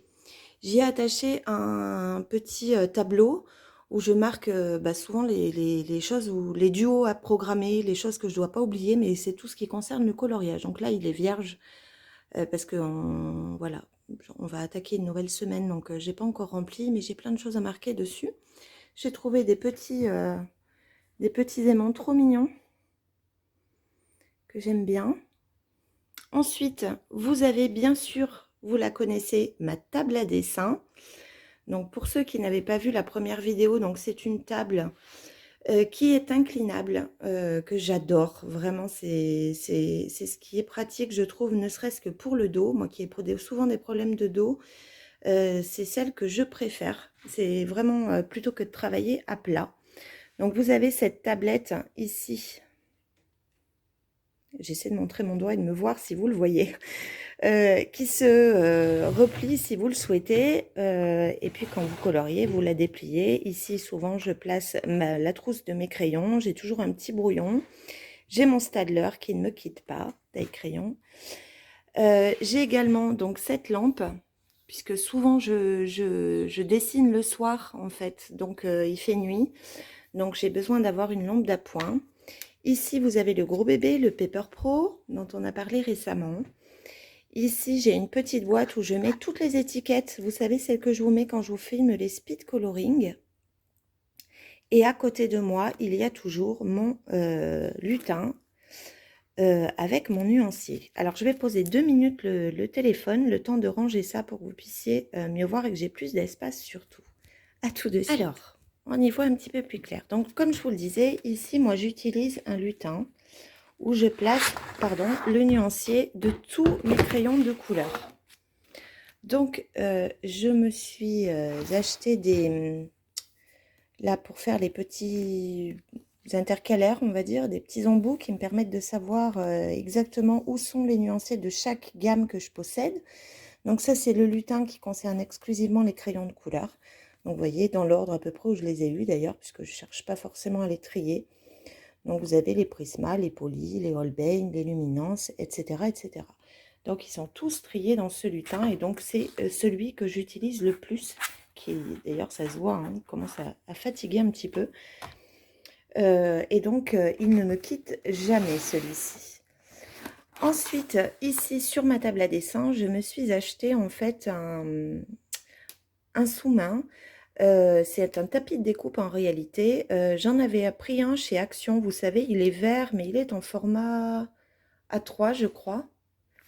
j'ai attaché un petit tableau où je marque souvent les choses, ou les duos à programmer, les choses que je ne dois pas oublier, mais c'est tout ce qui concerne le coloriage. Donc là, il est vierge parce que voilà, on va attaquer une nouvelle semaine, donc j'ai pas encore rempli, mais j'ai plein de choses à marquer dessus. J'ai trouvé des petits aimants trop mignons que j'aime bien. Ensuite, vous avez bien sûr, vous la connaissez, ma table à dessin. Donc pour ceux qui n'avaient pas vu la première vidéo, donc c'est une table qui est inclinable, que j'adore. Vraiment, c'est ce qui est pratique, je trouve, ne serait-ce que pour le dos. Moi qui ai souvent des problèmes de dos, c'est celle que je préfère. C'est vraiment plutôt que de travailler à plat. Donc vous avez cette tablette ici. J'essaie de montrer mon doigt et de me voir si vous le voyez. Qui se replie si vous le souhaitez. Et puis quand vous coloriez, vous la dépliez. Ici, souvent, je place la trousse de mes crayons. J'ai toujours un petit brouillon. J'ai mon Staedtler qui ne me quitte pas, taille crayon. J'ai également donc cette lampe, puisque souvent je dessine le soir en fait. Donc il fait nuit. Donc j'ai besoin d'avoir une lampe d'appoint. Ici, vous avez le gros bébé, le Paper Pro, dont on a parlé récemment. Ici, j'ai une petite boîte où je mets toutes les étiquettes. Vous savez, celles que je vous mets quand je vous filme les speed coloring. Et à côté de moi, il y a toujours mon lutin avec mon nuancier. Alors, je vais poser 2 minutes le téléphone, le temps de ranger ça pour que vous puissiez mieux voir et que j'ai plus d'espace surtout. À tout de suite. Alors, on y voit un petit peu plus clair. Donc, comme je vous le disais, ici, moi, j'utilise un lutin où je place, le nuancier de tous mes crayons de couleur. Donc, je me suis acheté des... Là, pour faire les petits intercalaires, on va dire, des petits embouts qui me permettent de savoir exactement où sont les nuanciers de chaque gamme que je possède. Donc ça, c'est le lutin qui concerne exclusivement les crayons de couleur. Donc, vous voyez, dans l'ordre à peu près où je les ai eus, d'ailleurs, puisque je ne cherche pas forcément à les trier. Donc, vous avez les Prisma, les Poly, les Holbein, les Luminance, etc., etc. Donc, ils sont tous triés dans ce lutin. Et donc, c'est celui que j'utilise le plus. Qui, d'ailleurs, ça se voit, hein, il commence à fatiguer un petit peu. Et donc, il ne me quitte jamais, celui-ci. Ensuite, ici, sur ma table à dessin, je me suis acheté, en fait, un sous-main. C'est un tapis de découpe en réalité. J'en avais pris un chez Action, vous savez, il est vert, mais il est en format A3, je crois.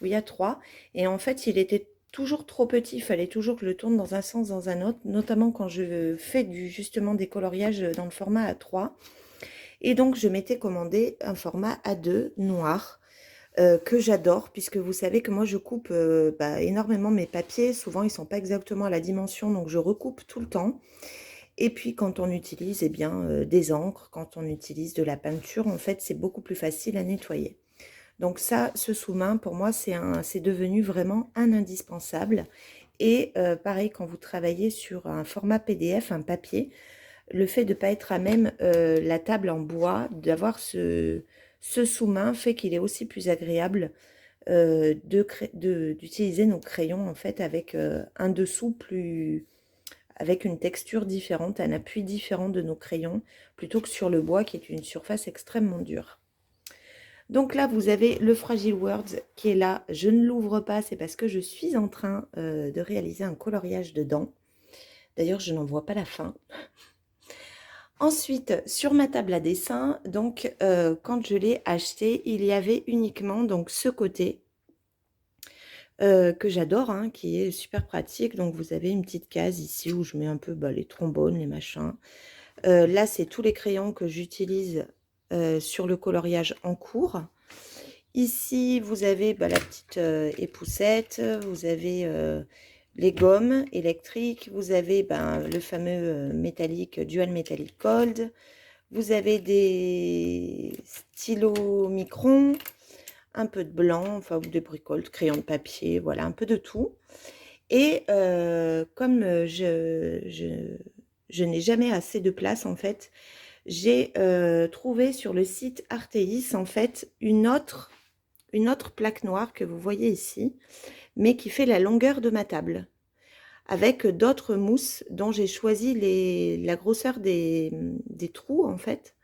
Oui, A3. Et en fait, il était toujours trop petit. Il fallait toujours que je le tourne dans un sens, dans un autre, notamment quand je fais justement des coloriages dans le format A3. Et donc, je m'étais commandé un format A2 noir. Que j'adore, puisque vous savez que moi je coupe énormément mes papiers, souvent ils ne sont pas exactement à la dimension, donc je recoupe tout le temps. Et puis quand on utilise des encres, quand on utilise de la peinture, en fait c'est beaucoup plus facile à nettoyer. Donc ça, ce sous-main, pour moi c'est devenu vraiment un indispensable. Et pareil, quand vous travaillez sur un format PDF, un papier, le fait de ne pas être à même la table en bois, d'avoir ce sous-main fait qu'il est aussi plus agréable d'utiliser nos crayons en fait avec un dessous plus avec une texture différente, un appui différent de nos crayons, plutôt que sur le bois qui est une surface extrêmement dure. Donc là, vous avez le Fragile Words qui est là. Je ne l'ouvre pas, c'est parce que je suis en train de réaliser un coloriage dedans. D'ailleurs, je n'en vois pas la fin. Ensuite, sur ma table à dessin, donc quand je l'ai acheté, il y avait uniquement donc ce côté que j'adore, hein, qui est super pratique. Donc vous avez une petite case ici où je mets un peu les trombones, les machins. Là, c'est tous les crayons que j'utilise sur le coloriage en cours. Ici, vous avez la petite époussette, vous avez les gommes électriques, vous avez le fameux métallique, Dual Metallic Gold, vous avez des stylos Micron, un peu de blanc, enfin des bricoles, de crayons de papier, voilà, un peu de tout. Et comme je n'ai jamais assez de place, en fait, j'ai trouvé sur le site Arteis, en fait, une autre plaque noire que vous voyez ici, mais qui fait la longueur de ma table, avec d'autres mousses dont j'ai choisi la grosseur des trous, en fait.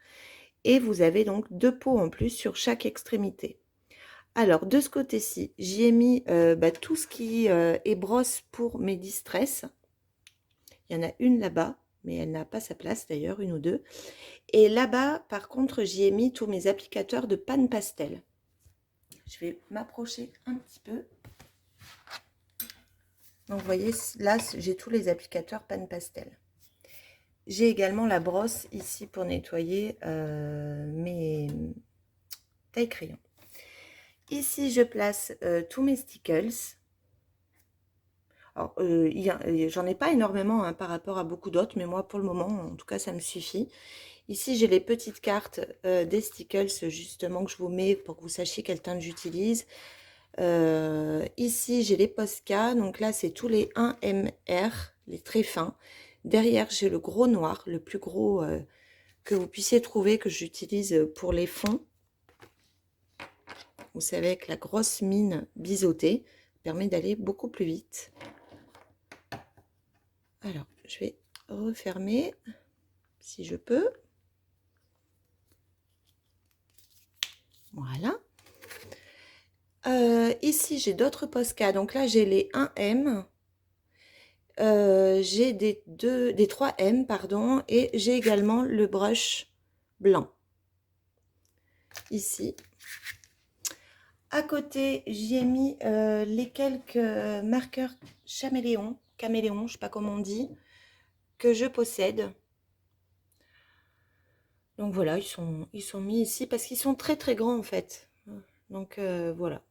Et vous avez donc 2 pots en plus sur chaque extrémité. Alors, de ce côté-ci, j'y ai mis tout ce qui est brosse pour mes distress. Il y en a une là-bas, mais elle n'a pas sa place d'ailleurs, une ou deux. Et là-bas, par contre, j'y ai mis tous mes applicateurs de panne pastel. Je vais m'approcher un petit peu. Donc, vous voyez, là, j'ai tous les applicateurs panne pastel. J'ai également la brosse ici pour nettoyer mes taille-crayons. Ici, je place tous mes stickles. Alors, j'en ai pas énormément hein, par rapport à beaucoup d'autres, mais moi, pour le moment, en tout cas, ça me suffit. Ici, j'ai les petites cartes des stickles, justement, que je vous mets pour que vous sachiez quelle teinte j'utilise. Ici, j'ai les Posca. Donc là, c'est tous les 1MR, les très fins. Derrière, j'ai le gros noir, le plus gros que vous puissiez trouver, que j'utilise pour les fonds. Vous savez, avec la grosse mine biseautée, permet d'aller beaucoup plus vite. Alors, je vais refermer, si je peux. Voilà. Ici, j'ai d'autres Posca. Donc là, j'ai les 1M. J'ai des 3M, pardon. Et j'ai également le brush blanc. Ici. À côté, j'y ai mis les quelques marqueurs caméléon, je ne sais pas comment on dit, que je possède. Donc voilà, ils sont mis ici parce qu'ils sont très très grands en fait. Donc voilà.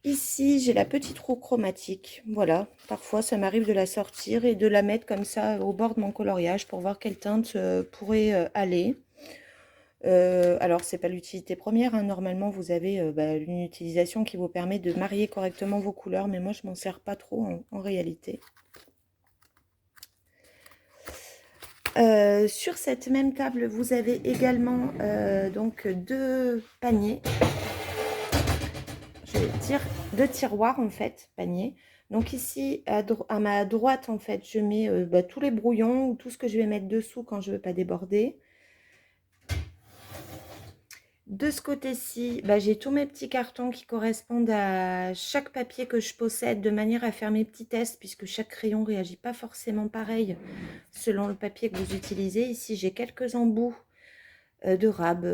Ici, j'ai la petite roue chromatique. Voilà, parfois ça m'arrive de la sortir et de la mettre comme ça au bord de mon coloriage pour voir quelle teinte pourrait aller. Alors, c'est pas l'utilité première, hein. Normalement, vous avez une utilisation qui vous permet de marier correctement vos couleurs, mais moi, je m'en sers pas trop en réalité. Sur cette même table, vous avez également donc 2 paniers. Je vais dire 2 tiroirs en fait, paniers. Donc ici, à ma droite, en fait, je mets tous les brouillons ou tout ce que je vais mettre dessous quand je ne veux pas déborder. De ce côté-ci, j'ai tous mes petits cartons qui correspondent à chaque papier que je possède de manière à faire mes petits tests puisque chaque crayon ne réagit pas forcément pareil selon le papier que vous utilisez. Ici, j'ai quelques embouts de rab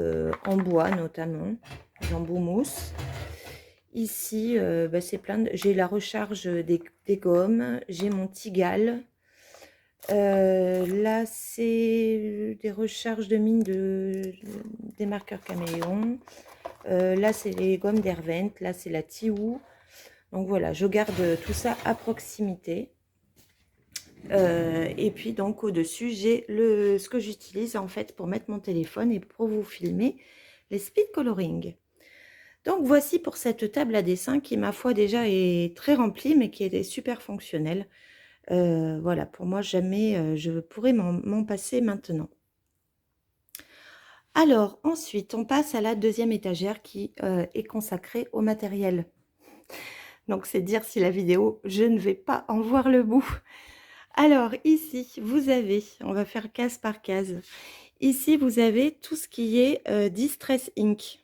en bois notamment, des embouts mousse. Ici, c'est plein de... J'ai la recharge des gommes, j'ai mon Tigal. Là, c'est des recharges de mine des marqueurs caméléon. Là, c'est les gommes d'Hervent. Là, c'est la Tiou. Donc voilà, je garde tout ça à proximité. Et puis donc au-dessus, j'ai ce que j'utilise en fait pour mettre mon téléphone et pour vous filmer les speed coloring. Donc voici pour cette table à dessin qui, ma foi, déjà est très remplie, mais qui est super fonctionnelle. Voilà, pour moi, jamais je pourrais m'en passer maintenant. Alors, ensuite, on passe à la deuxième étagère qui est consacrée au matériel. Donc, c'est dire si la vidéo, je ne vais pas en voir le bout. Alors ici, vous avez, on va faire case par case. Ici, vous avez tout ce qui est Distress Ink.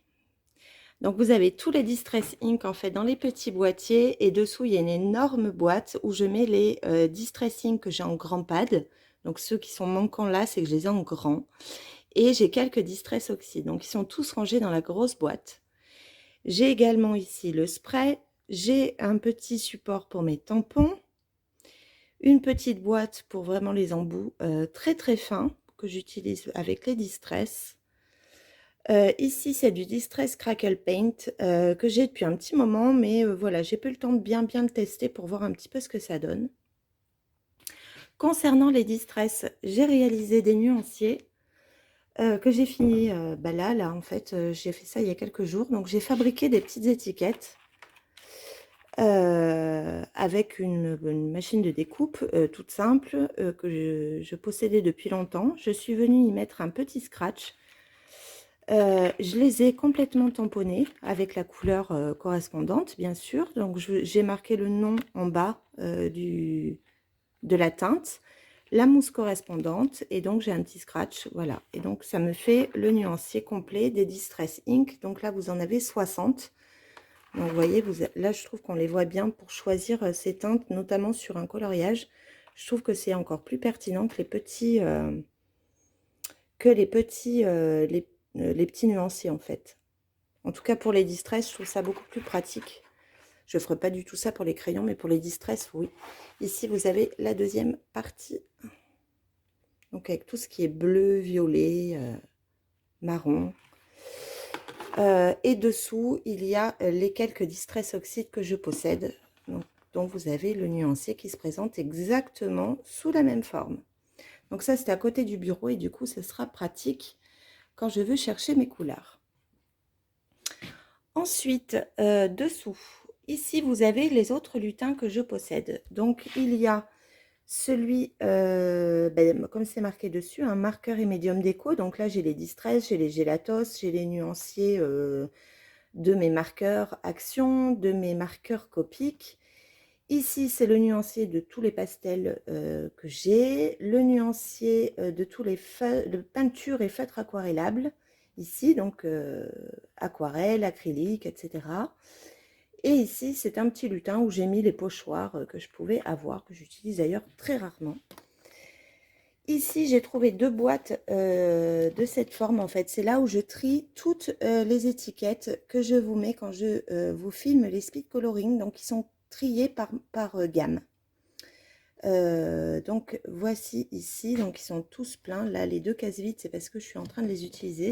Donc vous avez tous les Distress Ink en fait dans les petits boîtiers et dessous il y a une énorme boîte où je mets les Distress Ink que j'ai en grand pad. Donc ceux qui sont manquants là, c'est que je les ai en grand. Et j'ai quelques Distress Oxy. Donc ils sont tous rangés dans la grosse boîte. J'ai également ici le spray. J'ai un petit support pour mes tampons. Une petite boîte pour vraiment les embouts très très fins que j'utilise avec les Distress. Ici, c'est du Distress Crackle Paint que j'ai depuis un petit moment, mais voilà, j'ai pas eu le temps de bien le tester pour voir un petit peu ce que ça donne. Concernant les Distress, j'ai réalisé des nuanciers que j'ai fini là en fait, j'ai fait ça il y a quelques jours. Donc j'ai fabriqué des petites étiquettes avec une machine de découpe toute simple que je possédais depuis longtemps. Je suis venue y mettre un petit scratch. Je les ai complètement tamponnés avec la couleur correspondante, bien sûr. Donc, j'ai marqué le nom en bas de la teinte, la mousse correspondante, et donc j'ai un petit scratch, voilà. Et donc, ça me fait le nuancier complet des Distress Ink. Donc là, vous en avez 60. Donc, vous voyez, là, je trouve qu'on les voit bien pour choisir ces teintes, notamment sur un coloriage. Je trouve que c'est encore plus pertinent que les petits les petits nuanciers en fait. En tout cas pour les Distress, je trouve ça beaucoup plus pratique. Je ne ferai pas du tout ça pour les crayons, mais pour les Distress, oui. Ici, vous avez la deuxième partie. Donc avec tout ce qui est bleu, violet, marron. Et dessous, il y a les quelques Distress Oxyde que je possède. Donc vous avez le nuancier qui se présente exactement sous la même forme. Donc ça, c'est à côté du bureau et du coup, ce sera pratique quand je veux chercher mes couleurs. Ensuite, dessous, ici, vous avez les autres lutins que je possède. Donc, il y a celui, comme c'est marqué dessus, un marqueur et médium déco. Donc là, j'ai les Distress, j'ai les Gelatos, j'ai les nuanciers de mes marqueurs Action, de mes marqueurs Copic. Ici, c'est le nuancier de tous les pastels que j'ai, le nuancier de tous les peintures et feutres aquarellables, ici, donc aquarelle, acrylique, etc. Et ici, c'est un petit lutin où j'ai mis les pochoirs que je pouvais avoir, que j'utilise d'ailleurs très rarement. Ici, j'ai trouvé deux boîtes de cette forme, en fait. C'est là où je trie toutes les étiquettes que je vous mets quand je vous filme les speed coloring. Donc, ils sont triés par gamme. Donc, voici ici. Donc, ils sont tous pleins. Là, les deux cases vides, c'est parce que je suis en train de les utiliser.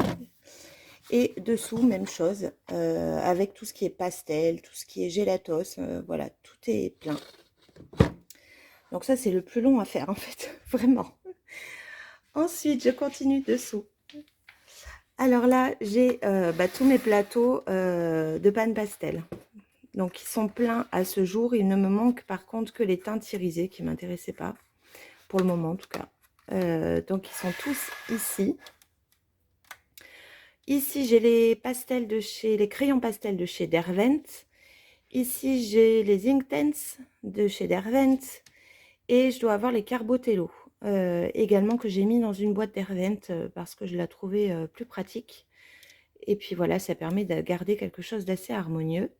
Et dessous, même chose, avec tout ce qui est pastel, tout ce qui est gélatos. Voilà, tout est plein. Donc ça, c'est le plus long à faire, en fait. Vraiment. Ensuite, je continue dessous. Alors là, j'ai tous mes plateaux de panne pastel. Donc, ils sont pleins à ce jour. Il ne me manque par contre que les teintes irisées qui ne m'intéressaient pas, pour le moment en tout cas. Donc, ils sont tous ici. Ici, j'ai les crayons pastels de chez Derwent. Ici, j'ai les Inktense de chez Derwent. Et je dois avoir les Carbotello. Également que j'ai mis dans une boîte Derwent parce que je la trouvais plus pratique. Et puis voilà, ça permet de garder quelque chose d'assez harmonieux.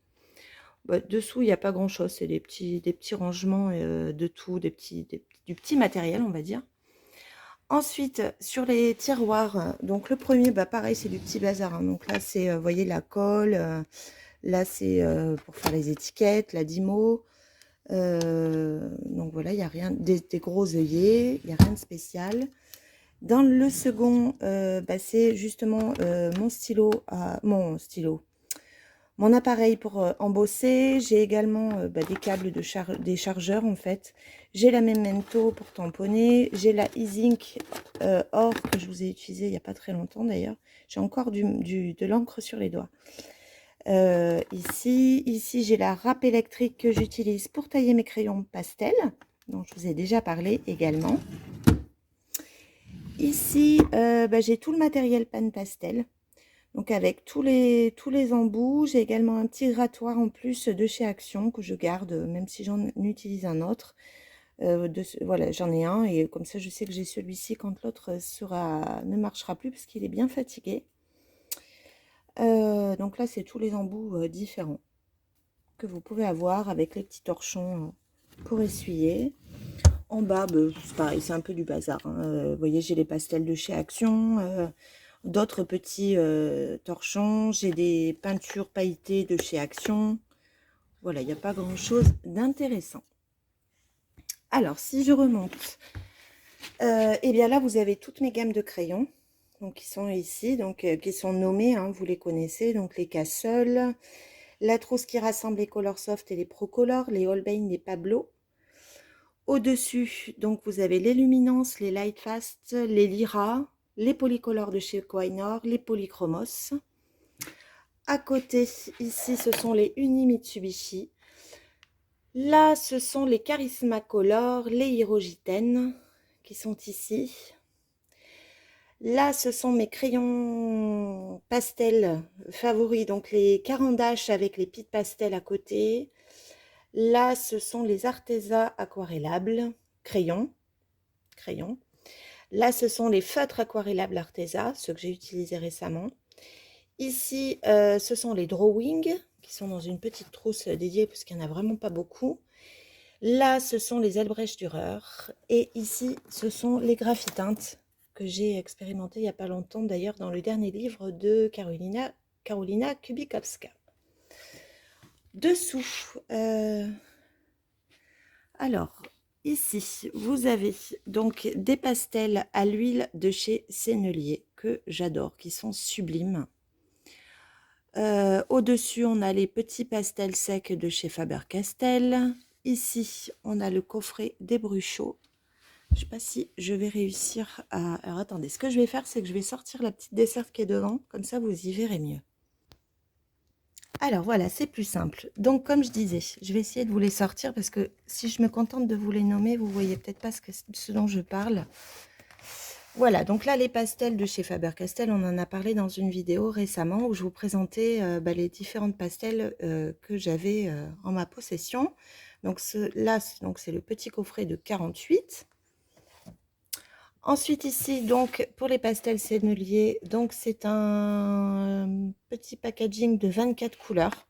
Dessous, il n'y a pas grand chose, c'est des petits rangements de tout, du petit matériel, on va dire. Ensuite, sur les tiroirs, donc le premier, pareil, c'est du petit bazar. Hein. Donc là, c'est, vous voyez, la colle. Là, c'est pour faire les étiquettes, la Dymo. Donc voilà, il n'y a rien, des gros œillets, il n'y a rien de spécial. Dans le second, c'est justement mon appareil pour embosser. J'ai également des câbles des chargeurs en fait. J'ai la Memento pour tamponner. J'ai la E-Zink or que je vous ai utilisé il n'y a pas très longtemps d'ailleurs. J'ai encore de l'encre sur les doigts. Ici j'ai la râpe électrique que j'utilise pour tailler mes crayons pastel, dont je vous ai déjà parlé également. Ici, j'ai tout le matériel panne pastel, donc avec tous les embouts. J'ai également un petit grattoir en plus de chez Action que je garde, même si j'en utilise un autre. Voilà, j'en ai un et comme ça, je sais que j'ai celui-ci quand l'autre ne marchera plus parce qu'il est bien fatigué. Donc là, c'est tous les embouts différents que vous pouvez avoir avec les petits torchons pour essuyer. En bas, c'est pareil, c'est un peu du bazar, hein. Vous voyez, j'ai les pastels de chez Action, d'autres petits torchons. J'ai des peintures pailletées de chez Action. Voilà, il n'y a pas grand-chose d'intéressant. Alors, si je remonte, et bien là, vous avez toutes mes gammes de crayons. Donc, qui sont ici, donc qui sont nommés, hein, vous les connaissez. Donc, les Castle, la trousse qui rassemble les Colorsoft et les Procolor, les Holbein, les Pablo. Au-dessus, donc vous avez les Luminance, les Lightfast, les Lyra, les Polycolor de chez Koh-i-Noor, les Polychromos. À côté, ici, ce sont les Uni Mitsubishi. Là, ce sont les Charisma Color, les Hirogiten qui sont ici. Là, ce sont mes crayons pastels favoris, donc les Carandache avec les pites pastel à côté. Là, ce sont les Arteza aquarellables, crayons. Là, ce sont les feutres aquarellables Arteza, ceux que j'ai utilisés récemment. Ici, ce sont les Drawing, qui sont dans une petite trousse dédiée, parce qu'il n'y en a vraiment pas beaucoup. Là, ce sont les Albrecht Dürer. Et ici, ce sont les graphitintes, que j'ai expérimenté il n'y a pas longtemps, d'ailleurs, dans le dernier livre de Karolina Kubikowska. Dessous, alors, ici, vous avez donc des pastels à l'huile de chez Sennelier, que j'adore, qui sont sublimes. Au-dessus, on a les petits pastels secs de chez Faber-Castell. Ici, on a le coffret des Bruchot. Je ne sais pas si je vais réussir à... Alors, attendez, ce que je vais faire, c'est que je vais sortir la petite desserte qui est devant. Comme ça, vous y verrez mieux. Alors, voilà, c'est plus simple. Donc, comme je disais, je vais essayer de vous les sortir parce que si je me contente de vous les nommer, vous ne voyez peut-être pas ce dont je parle. Voilà, donc là, les pastels de chez Faber-Castell, on en a parlé dans une vidéo récemment où je vous présentais les différentes pastels que j'avais en ma possession. Donc là, c'est le petit coffret de 48. Ensuite ici, donc pour les pastels Sennelier, donc c'est un petit packaging de 24 couleurs.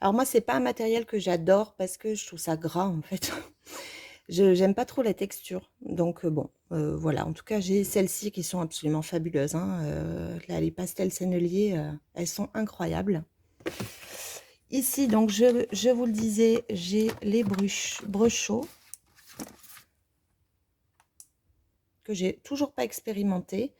Alors moi, c'est pas un matériel que j'adore parce que je trouve ça gras en fait. J'aime pas trop la texture. Donc bon, voilà. En tout cas, j'ai celles-ci qui sont absolument fabuleuses, hein. Là, les pastels Sennelier, elles sont incroyables. Ici, donc je vous le disais, j'ai les Bruchot que j'ai toujours pas expérimenté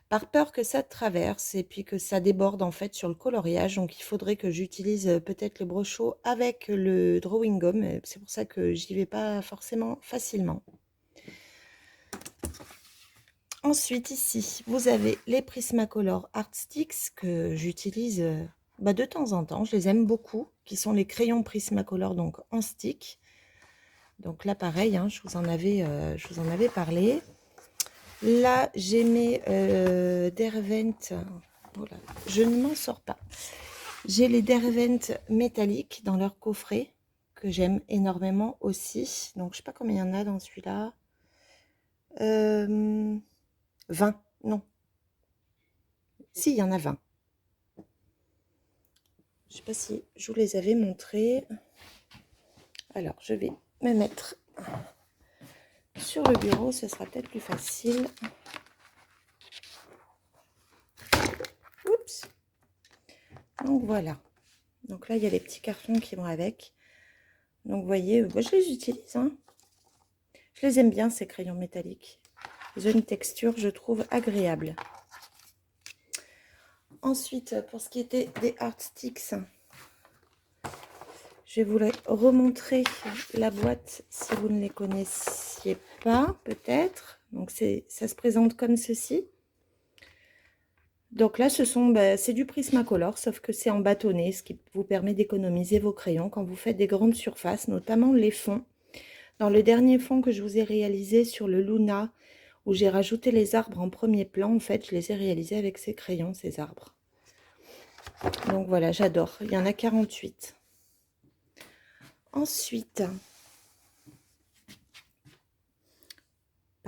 par peur que ça traverse et puis que ça déborde en fait sur le coloriage. Donc il faudrait que j'utilise peut-être le Bruchot avec le Drawing Gum. C'est pour ça que j'y vais pas forcément facilement. Ensuite ici, vous avez les Prismacolor Art Sticks que j'utilise de temps en temps. Je les aime beaucoup, qui sont les crayons Prismacolor donc en stick. Donc là pareil, hein, je vous en avais parlé. Là, j'ai mes Derwent. Voilà, je ne m'en sors pas. J'ai les Derwent métalliques dans leur coffret, que j'aime énormément aussi. Donc, je ne sais pas combien il y en a dans celui-là. 20, non. Si, il y en a 20. Je ne sais pas si je vous les avais montrés. Alors, je vais me mettre sur le bureau, ce sera peut-être plus facile. Oups. Donc voilà. Donc là, il y a les petits cartons qui vont avec. Donc vous voyez, moi, je les utilise, hein. Je les aime bien, ces crayons métalliques. Ils ont une texture, je trouve, agréable. Ensuite, pour ce qui était des Art Sticks, je vais vous remontrer la boîte si vous ne les connaissiez pas, peut-être. Donc ça se présente comme ceci. Donc là, c'est du Prismacolor, sauf que c'est en bâtonnet, ce qui vous permet d'économiser vos crayons quand vous faites des grandes surfaces, notamment les fonds. Dans le dernier fond que je vous ai réalisé sur le Luna, où j'ai rajouté les arbres en premier plan, en fait, je les ai réalisés avec ces crayons, ces arbres. Donc voilà, j'adore. Il y en a 48. Ensuite,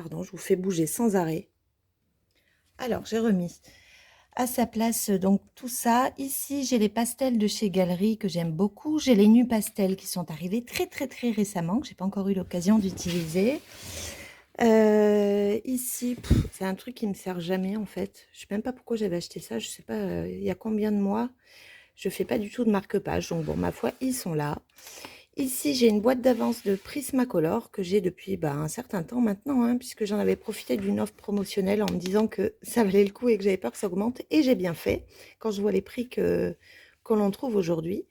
Pardon, je vous fais bouger sans arrêt. Alors, j'ai remis à sa place donc tout ça. Ici, j'ai les pastels de chez Galeries que j'aime beaucoup. J'ai les nus pastels qui sont arrivés très récemment, que j'ai pas encore eu l'occasion d'utiliser. Ici, c'est un truc qui me sert jamais en fait. Je sais même pas pourquoi j'avais acheté ça. Je sais pas, il y a combien de mois. Je fais pas du tout de marque-page, donc bon, ma foi, ils sont là. Ici, j'ai une boîte d'avance de Prismacolor que j'ai depuis un certain temps maintenant, hein, puisque j'en avais profité d'une offre promotionnelle en me disant que ça valait le coup et que j'avais peur que ça augmente. Et j'ai bien fait quand je vois les prix que l'on trouve aujourd'hui.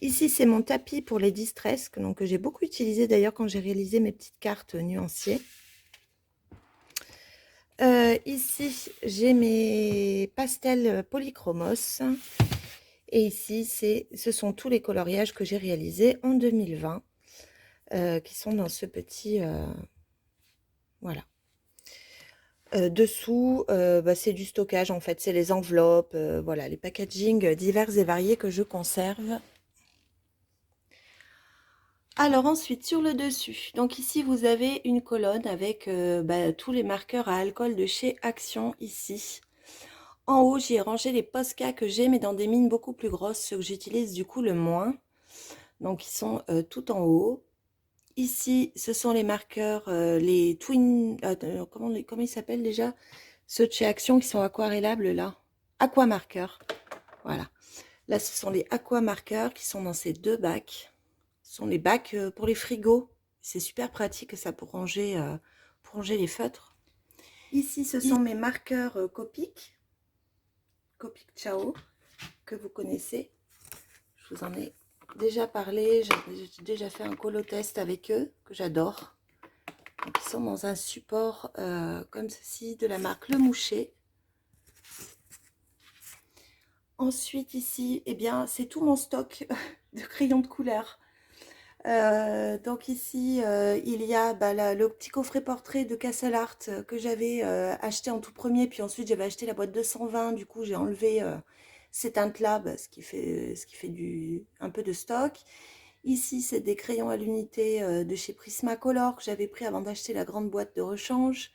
Ici, c'est mon tapis pour les distress, que j'ai beaucoup utilisé d'ailleurs quand j'ai réalisé mes petites cartes nuanciers. Ici, j'ai mes pastels polychromos. Et ici, ce sont tous les coloriages que j'ai réalisés en 2020, qui sont dans ce petit... voilà. Dessous, c'est du stockage en fait, c'est les enveloppes, voilà, les packaging divers et variés que je conserve. Alors ensuite, sur le dessus, donc ici vous avez une colonne avec tous les marqueurs à alcool de chez Action ici. En haut, j'y ai rangé les Posca que j'ai, mais dans des mines beaucoup plus grosses, ceux que j'utilise du coup le moins. Donc ils sont tout en haut. Ici, ce sont les marqueurs, les Twin... comment ils s'appellent déjà? Ceux de chez Action qui sont aquarellables là. Aquamarqueurs. Voilà. Là, ce sont les aquamarqueurs qui sont dans ces deux bacs. Ce sont les bacs pour les frigos. C'est super pratique ça pour ranger les feutres. Ici, ce sont mes marqueurs Copic. Copic Ciao, que vous connaissez. Je vous en ai déjà parlé. J'ai déjà fait un colo test avec eux, que j'adore. Donc, ils sont dans un support comme ceci, de la marque Le Moucher. Ensuite, ici, eh bien, c'est tout mon stock de crayons de couleur. Donc ici, il y a le petit coffret portrait de Castle Art que j'avais acheté en tout premier, puis ensuite j'avais acheté la boîte 220, du coup j'ai enlevé ces teintes-là, ce qui fait un peu de stock. Ici, c'est des crayons à l'unité de chez Prismacolor que j'avais pris avant d'acheter la grande boîte de rechange.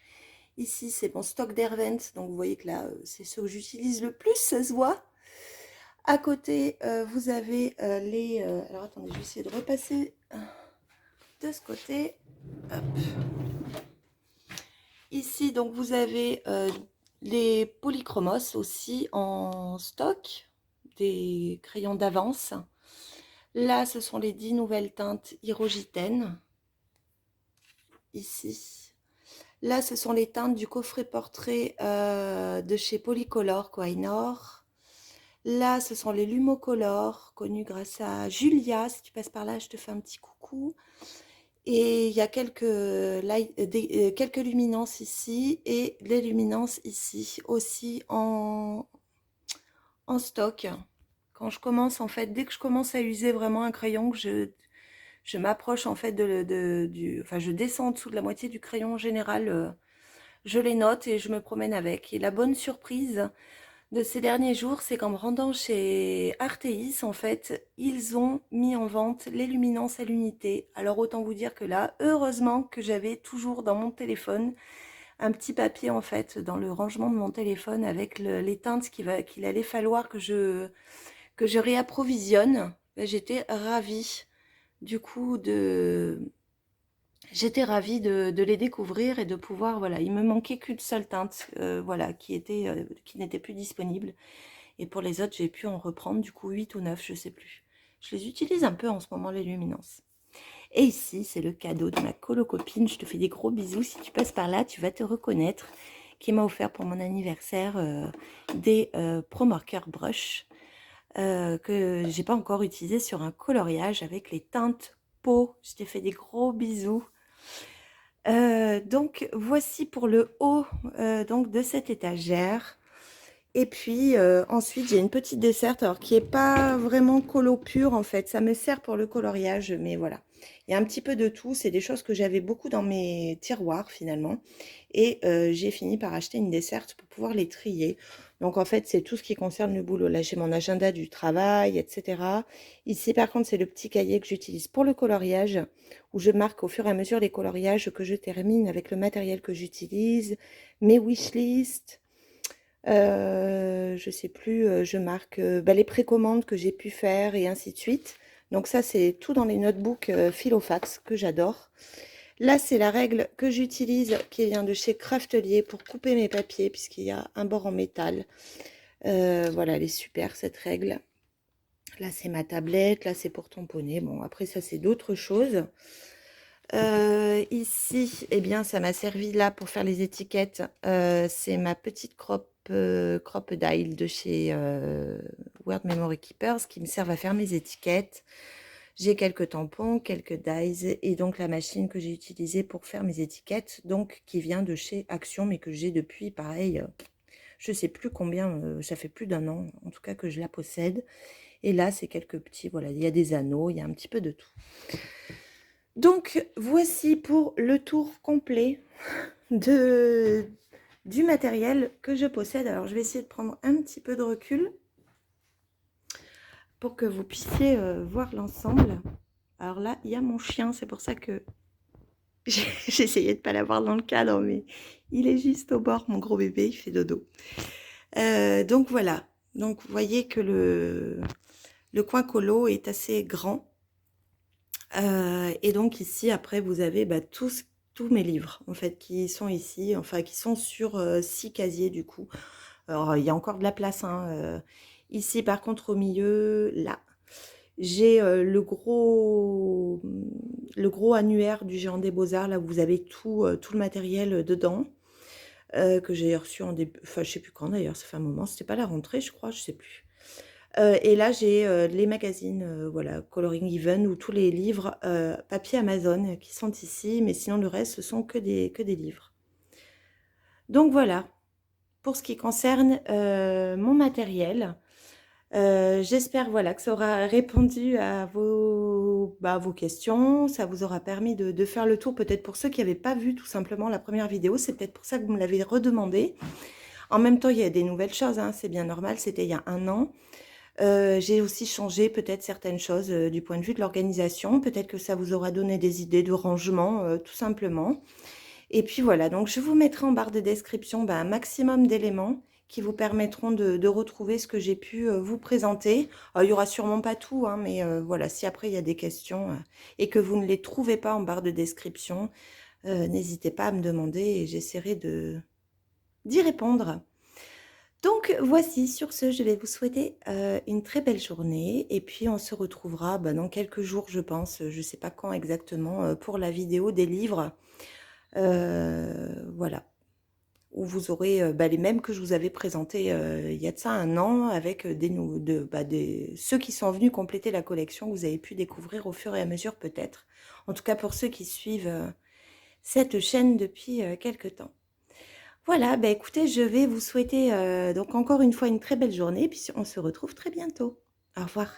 Ici, c'est mon stock d'Hervent, donc vous voyez que là, c'est ce que j'utilise le plus, ça se voit. À côté, vous avez les... alors attendez, je vais essayer de repasser de ce côté. Hop. Ici, donc, vous avez les polychromos aussi en stock, des crayons d'avance. Là, ce sont les 10 nouvelles teintes Hyrogitène. Ici. Là, ce sont les teintes du coffret portrait de chez Polycolor Koh-i-Noor. Là, ce sont les Lumocolor, connus grâce à Julia. Si tu passes par là, je te fais un petit coucou. Et il y a quelques luminances ici et les luminances ici aussi en stock. Quand je commence, en fait, dès que je commence à user vraiment un crayon, que je m'approche en fait enfin, je descends en dessous de la moitié du crayon en général, je les note et je me promène avec. Et la bonne surprise de ces derniers jours, c'est qu'en me rendant chez Artéis, en fait, ils ont mis en vente les luminances à l'unité. Alors autant vous dire que là, heureusement que j'avais toujours dans mon téléphone un petit papier en fait dans le rangement de mon téléphone avec les teintes qu'il allait falloir que je réapprovisionne. J'étais ravie du coup J'étais ravie de les découvrir et de pouvoir, voilà, il me manquait qu'une seule teinte, voilà, qui n'était plus disponible. Et pour les autres, j'ai pu en reprendre, du coup, 8 ou 9, je sais plus. Je les utilise un peu en ce moment, les luminances. Et ici, c'est le cadeau de ma colocopine. Je te fais des gros bisous. Si tu passes par là, tu vas te reconnaître, qui m'a offert pour mon anniversaire des Pro Marker Brush que j'ai pas encore utilisé sur un coloriage avec les teintes peau. Je t'ai fait des gros bisous. Donc voici pour le haut donc de cette étagère. Et puis ensuite j'ai une petite desserte alors qui est pas vraiment colo pur en fait, ça me sert pour le coloriage mais voilà, Il y a un petit peu de tout, c'est des choses que j'avais beaucoup dans mes tiroirs finalement et j'ai fini par acheter une desserte pour pouvoir les trier. Donc en fait, c'est tout ce qui concerne le boulot. Là, j'ai mon agenda du travail, etc. Ici, par contre, c'est le petit cahier que j'utilise pour le coloriage, où je marque au fur et à mesure les coloriages que je termine avec le matériel que j'utilise, mes wishlists, je sais plus, je marque, bah, les précommandes que j'ai pu faire et ainsi de suite. Donc ça, c'est tout dans les notebooks, Filofax que j'adore. Là, c'est la règle que j'utilise qui vient de chez Craftelier pour couper mes papiers puisqu'il y a un bord en métal. Voilà, elle est super cette règle. Là, c'est ma tablette. Là, c'est pour tamponner. Bon, après, ça, c'est d'autres choses. Ici, eh bien, ça m'a servi là pour faire les étiquettes. C'est ma petite Crop-Dial de chez Word Memory Keepers qui me servent à faire mes étiquettes. J'ai quelques tampons, quelques dies et donc la machine que j'ai utilisée pour faire mes étiquettes, donc qui vient de chez Action, mais que j'ai depuis, pareil, je sais plus combien, ça fait plus d'un an, en tout cas que je la possède. Et là, c'est quelques petits, voilà, il y a des anneaux, il y a un petit peu de tout. Donc, voici pour le tour complet du matériel que je possède. Alors, je vais essayer de prendre un petit peu de recul pour que vous puissiez voir l'ensemble. Alors là, il y a mon chien, c'est pour ça que j'ai essayé de ne pas l'avoir dans le cadre, mais il est juste au bord, mon gros bébé, il fait dodo. Donc voilà, donc vous voyez que le coin colo est assez grand. Et donc ici, après, vous avez bah, tous mes livres, en fait, qui sont ici, enfin, qui sont sur 6 casiers, du coup. Alors, il y a encore de la place, hein. Ici, par contre, au milieu, là, j'ai le gros annuaire du Géant des Beaux-Arts, là où vous avez tout le matériel dedans, que j'ai reçu en début, enfin, je sais plus quand d'ailleurs, ça fait un moment, c'était pas la rentrée, je crois, je sais plus. Et là, j'ai les magazines, voilà, Coloring Even, ou tous les livres papier Amazon qui sont ici, mais sinon le reste, ce sont que des livres. Donc voilà, pour ce qui concerne mon matériel. J'espère voilà, que ça aura répondu à vos questions, ça vous aura permis de faire le tour, peut-être pour ceux qui n'avaient pas vu tout simplement la première vidéo, c'est peut-être pour ça que vous me l'avez redemandé. En même temps, il y a des nouvelles choses, hein, c'est bien normal, c'était il y a un an. J'ai aussi changé peut-être certaines choses du point de vue de l'organisation. Peut-être que ça vous aura donné des idées de rangement, tout simplement. Et puis voilà, donc je vous mettrai en barre de description un maximum d'éléments qui vous permettront de retrouver ce que j'ai pu vous présenter. Alors, il n'y aura sûrement pas tout, hein, mais voilà, si après il y a des questions et que vous ne les trouvez pas en barre de description, n'hésitez pas à me demander et j'essaierai d'y répondre. Donc voici, sur ce, je vais vous souhaiter une très belle journée et puis on se retrouvera dans quelques jours, je pense, je ne sais pas quand exactement, pour la vidéo des livres, voilà, où vous aurez les mêmes que je vous avais présentés il y a de ça un an, avec ceux qui sont venus compléter la collection que vous avez pu découvrir au fur et à mesure peut-être, en tout cas pour ceux qui suivent cette chaîne depuis quelque temps. Voilà, écoutez, je vais vous souhaiter donc encore une fois une très belle journée, puis on se retrouve très bientôt. Au revoir.